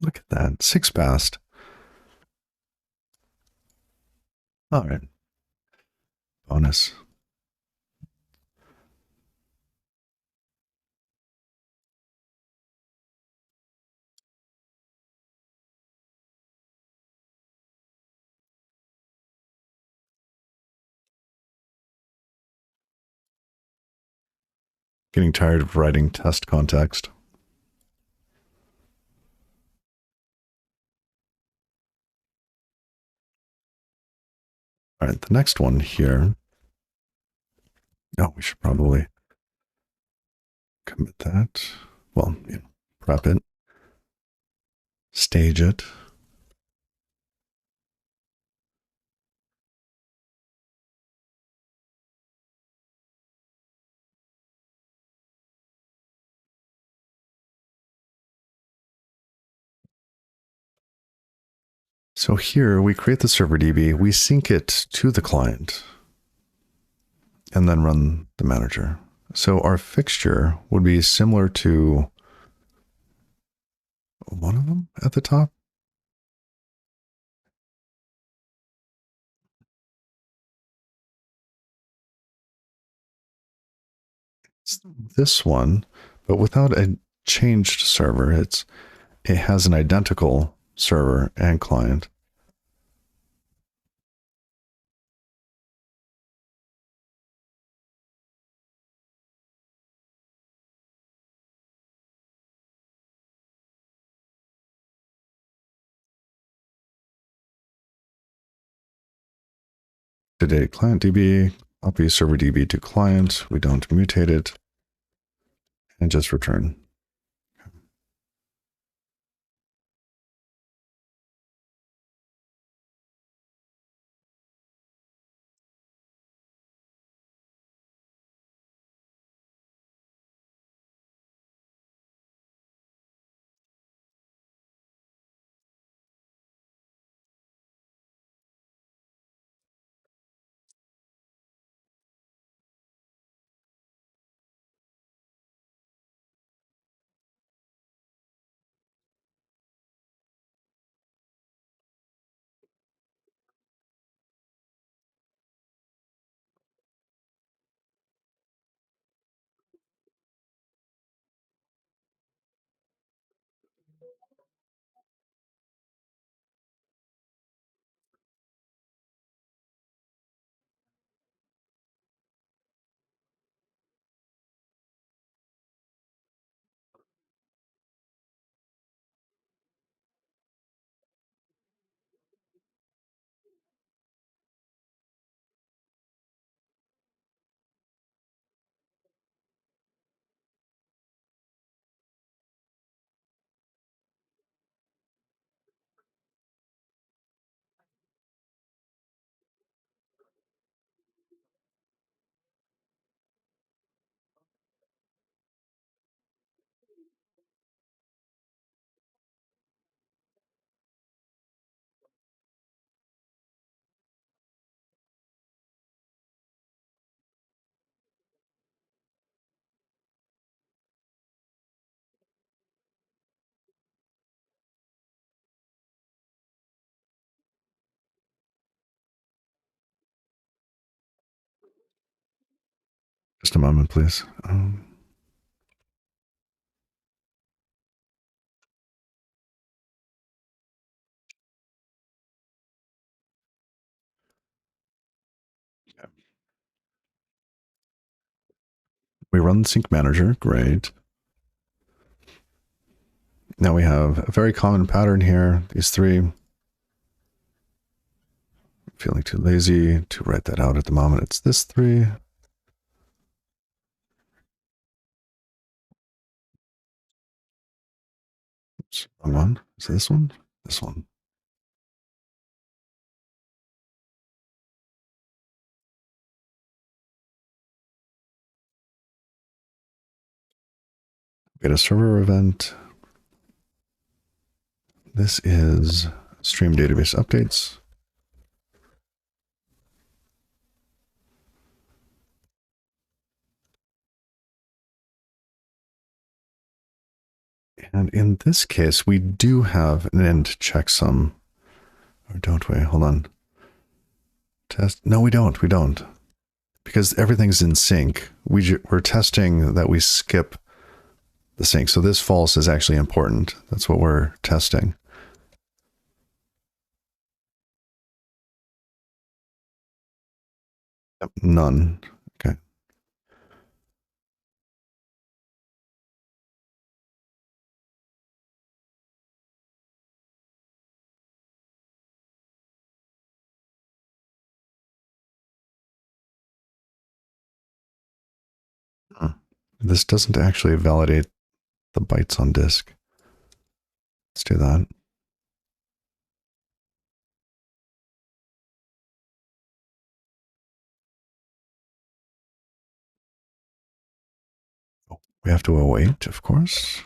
Look at that. 6 past. All right. Bonus. Getting tired of writing test context. All right, the next one here. Oh, we should probably commit that. Well, prep it, stage it. So here we create the server DB, we sync it to the client. and then run the manager. So our fixture would be similar to one of them at the top. It's this one, but without a changed server. It has an identical server and client. Today client DB, copy server DB to client. We don't mutate it and just return. Just a moment, please. We run the sync manager. Great. Now we have a very common pattern here. These three. Feeling too lazy to write that out at the moment. It's this three. Oops, wrong one. Is it this one? This one. We get a server event. This is stream database updates. And in this case, we do have an end checksum. Or don't we? Hold on. Test. No, we don't. We don't. Because everything's in sync. We're testing that we skip the sync. So this false is actually important. That's what we're testing. Yep, none. Okay. This doesn't actually validate the bytes on disk. Let's do that. Oh, we have to await, of course.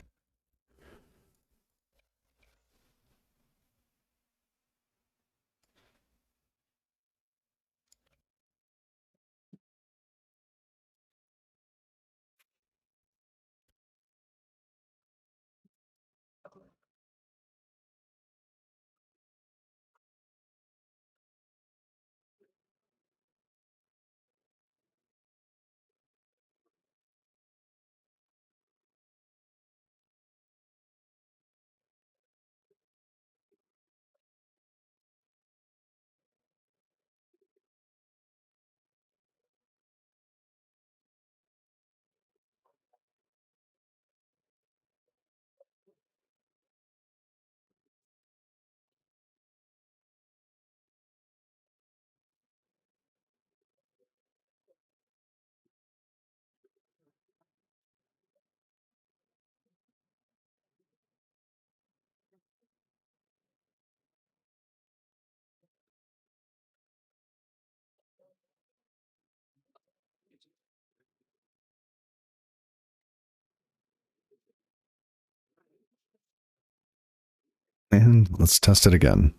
And let's test it again.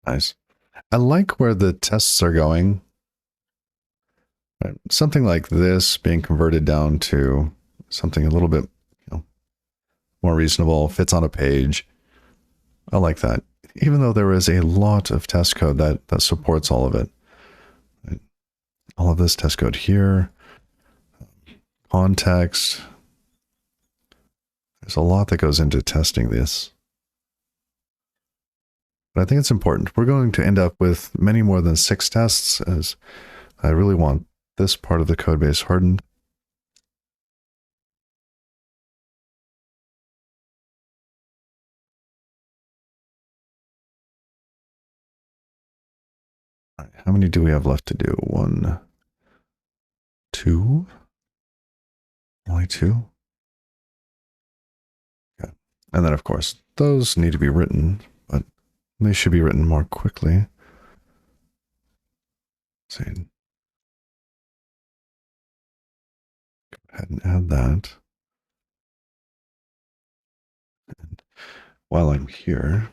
Nice. I like where the tests are going. Right? Something like this being converted down to something a little bit, more reasonable, fits on a page. I like that. Even though there is a lot of test code that supports all of it. Right? All of this test code here, context. There's a lot that goes into testing this. But I think it's important. We're going to end up with many more than 6 tests, as I really want this part of the code base hardened. All right, how many do we have left to do? 1, 2? Only 2? Okay. And then, of course, those need to be written, but they should be written more quickly. So go ahead and add that. And while I'm here,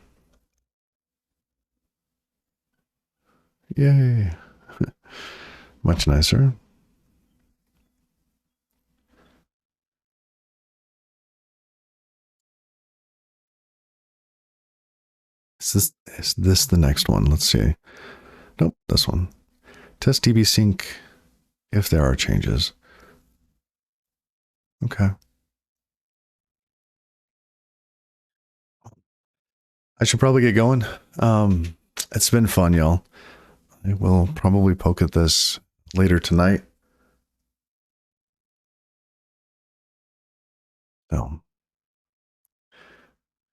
yay, much nicer. Is this the next one? Let's see. Nope, this one. Test DB sync if there are changes. Okay. I should probably get going. It's been fun, y'all. I will probably poke at this later tonight. So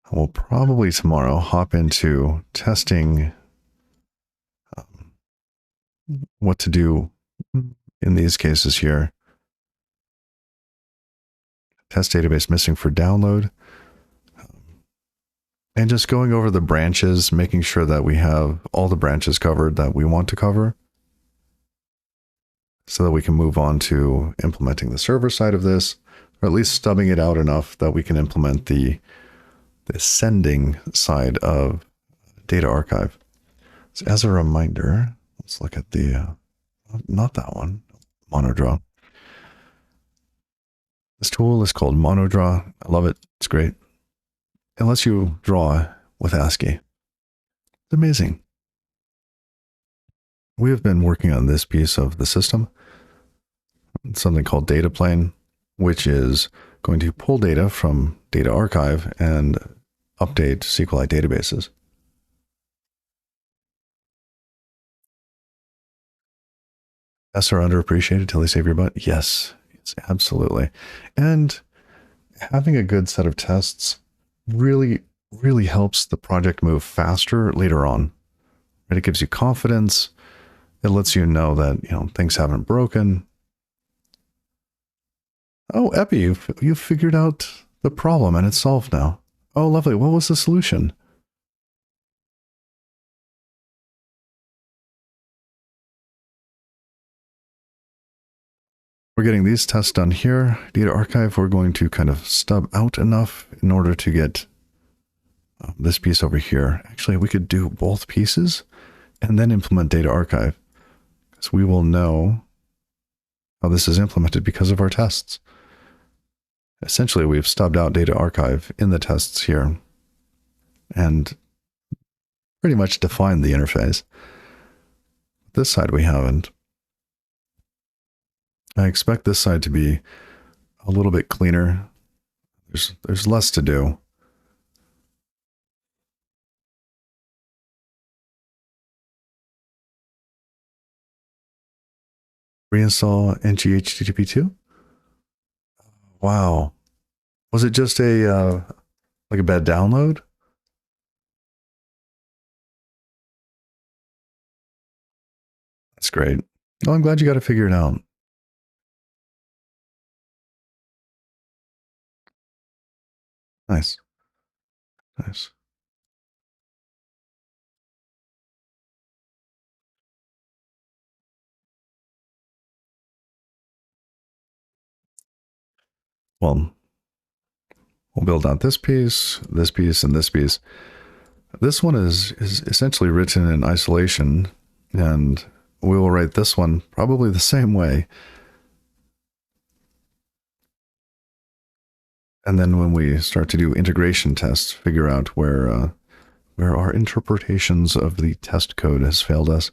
I will probably tomorrow hop into testing what to do in these cases here. Test database missing for download. And just going over the branches, making sure that we have all the branches covered that we want to cover, so that we can move on to implementing the server side of this, or at least stubbing it out enough that we can implement the sending side of data archive. So as a reminder, let's look at the, not that one, Monodraw. This tool is called Monodraw. I love it. It's great. It lets you draw with ASCII. It's amazing. We have been working on this piece of the system, something called data plane, which is going to pull data from data archive and update SQLite databases. Tests are underappreciated till they save your butt. Yes, it's absolutely. And having a good set of tests really, really helps the project move faster later on. Right? It gives you confidence. It lets you know that, things haven't broken. Oh, Epi, you've figured out the problem and it's solved now. Oh, lovely. What was the solution? We're getting these tests done here. Data archive, we're going to kind of stub out enough in order to get this piece over here. Actually, we could do both pieces and then implement data archive, because we will know how this is implemented because of our tests. Essentially, we've stubbed out data archive in the tests here and pretty much defined the interface. This side we haven't. I expect this side to be a little bit cleaner. There's less to do. Reinstall NGHTTP2? Wow. Was it just a like a bad download? That's great. Well, I'm glad you got it figured out. Nice. Nice. well, we'll build out this piece, and this piece. This one is essentially written in isolation, and we will write this one probably the same way. And then when we start to do integration tests, figure out where our interpretations of the test code has failed us.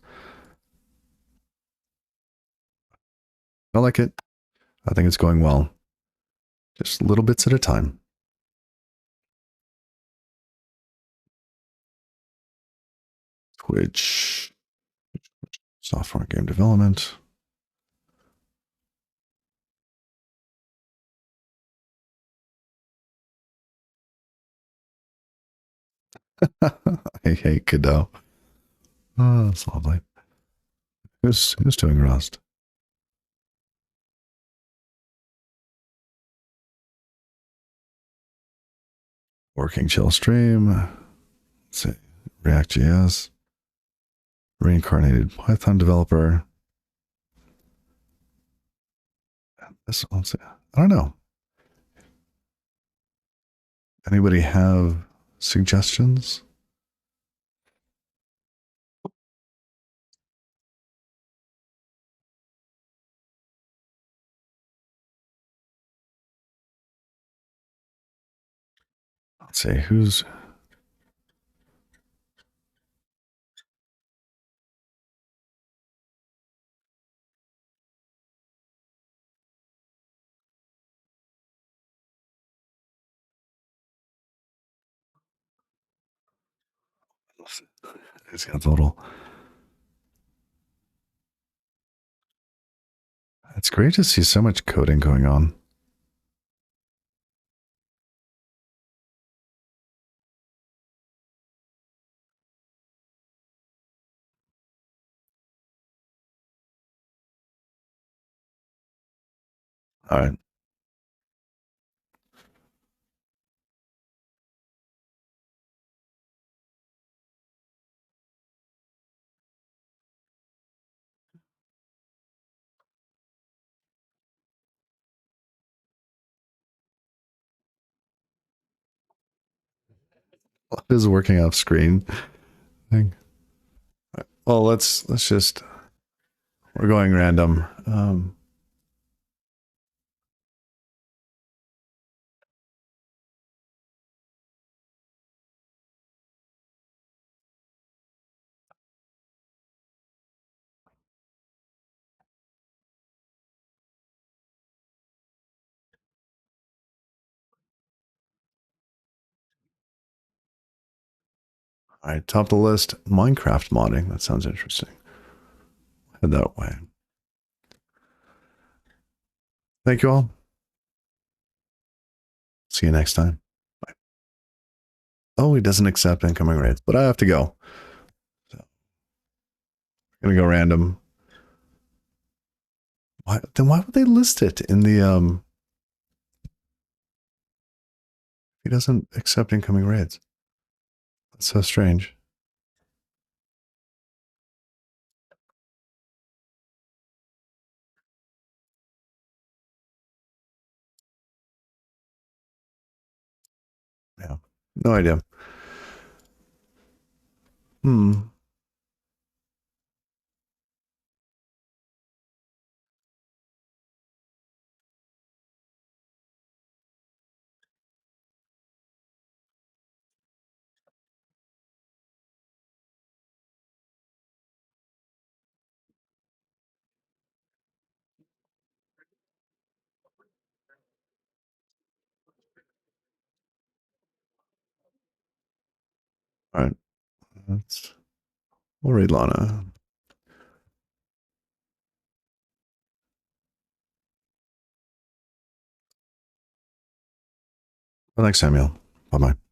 I like it. I think it's going well. Just little bits at a time. Twitch, software game development. I hate Godot. Oh, that's lovely. Who's doing Rust? Working chill stream. Let's see. React.js. Reincarnated Python developer. This one's, I don't know. Anybody have suggestions? Let's see, who's... It's got the little... It's great to see so much coding going on. All right. What is working off screen thing? Well, let's just... We're going random. All right, top of the list, Minecraft modding. That sounds interesting. Head that way. Thank you all. See you next time. Bye. Oh, he doesn't accept incoming raids, but I have to go. So, I'm gonna go random. Then why would they list it in the he doesn't accept incoming raids? That's so strange. Yeah. No idea. Hmm. All right. We'll read Lana. Well, thanks, Samuel. Bye bye.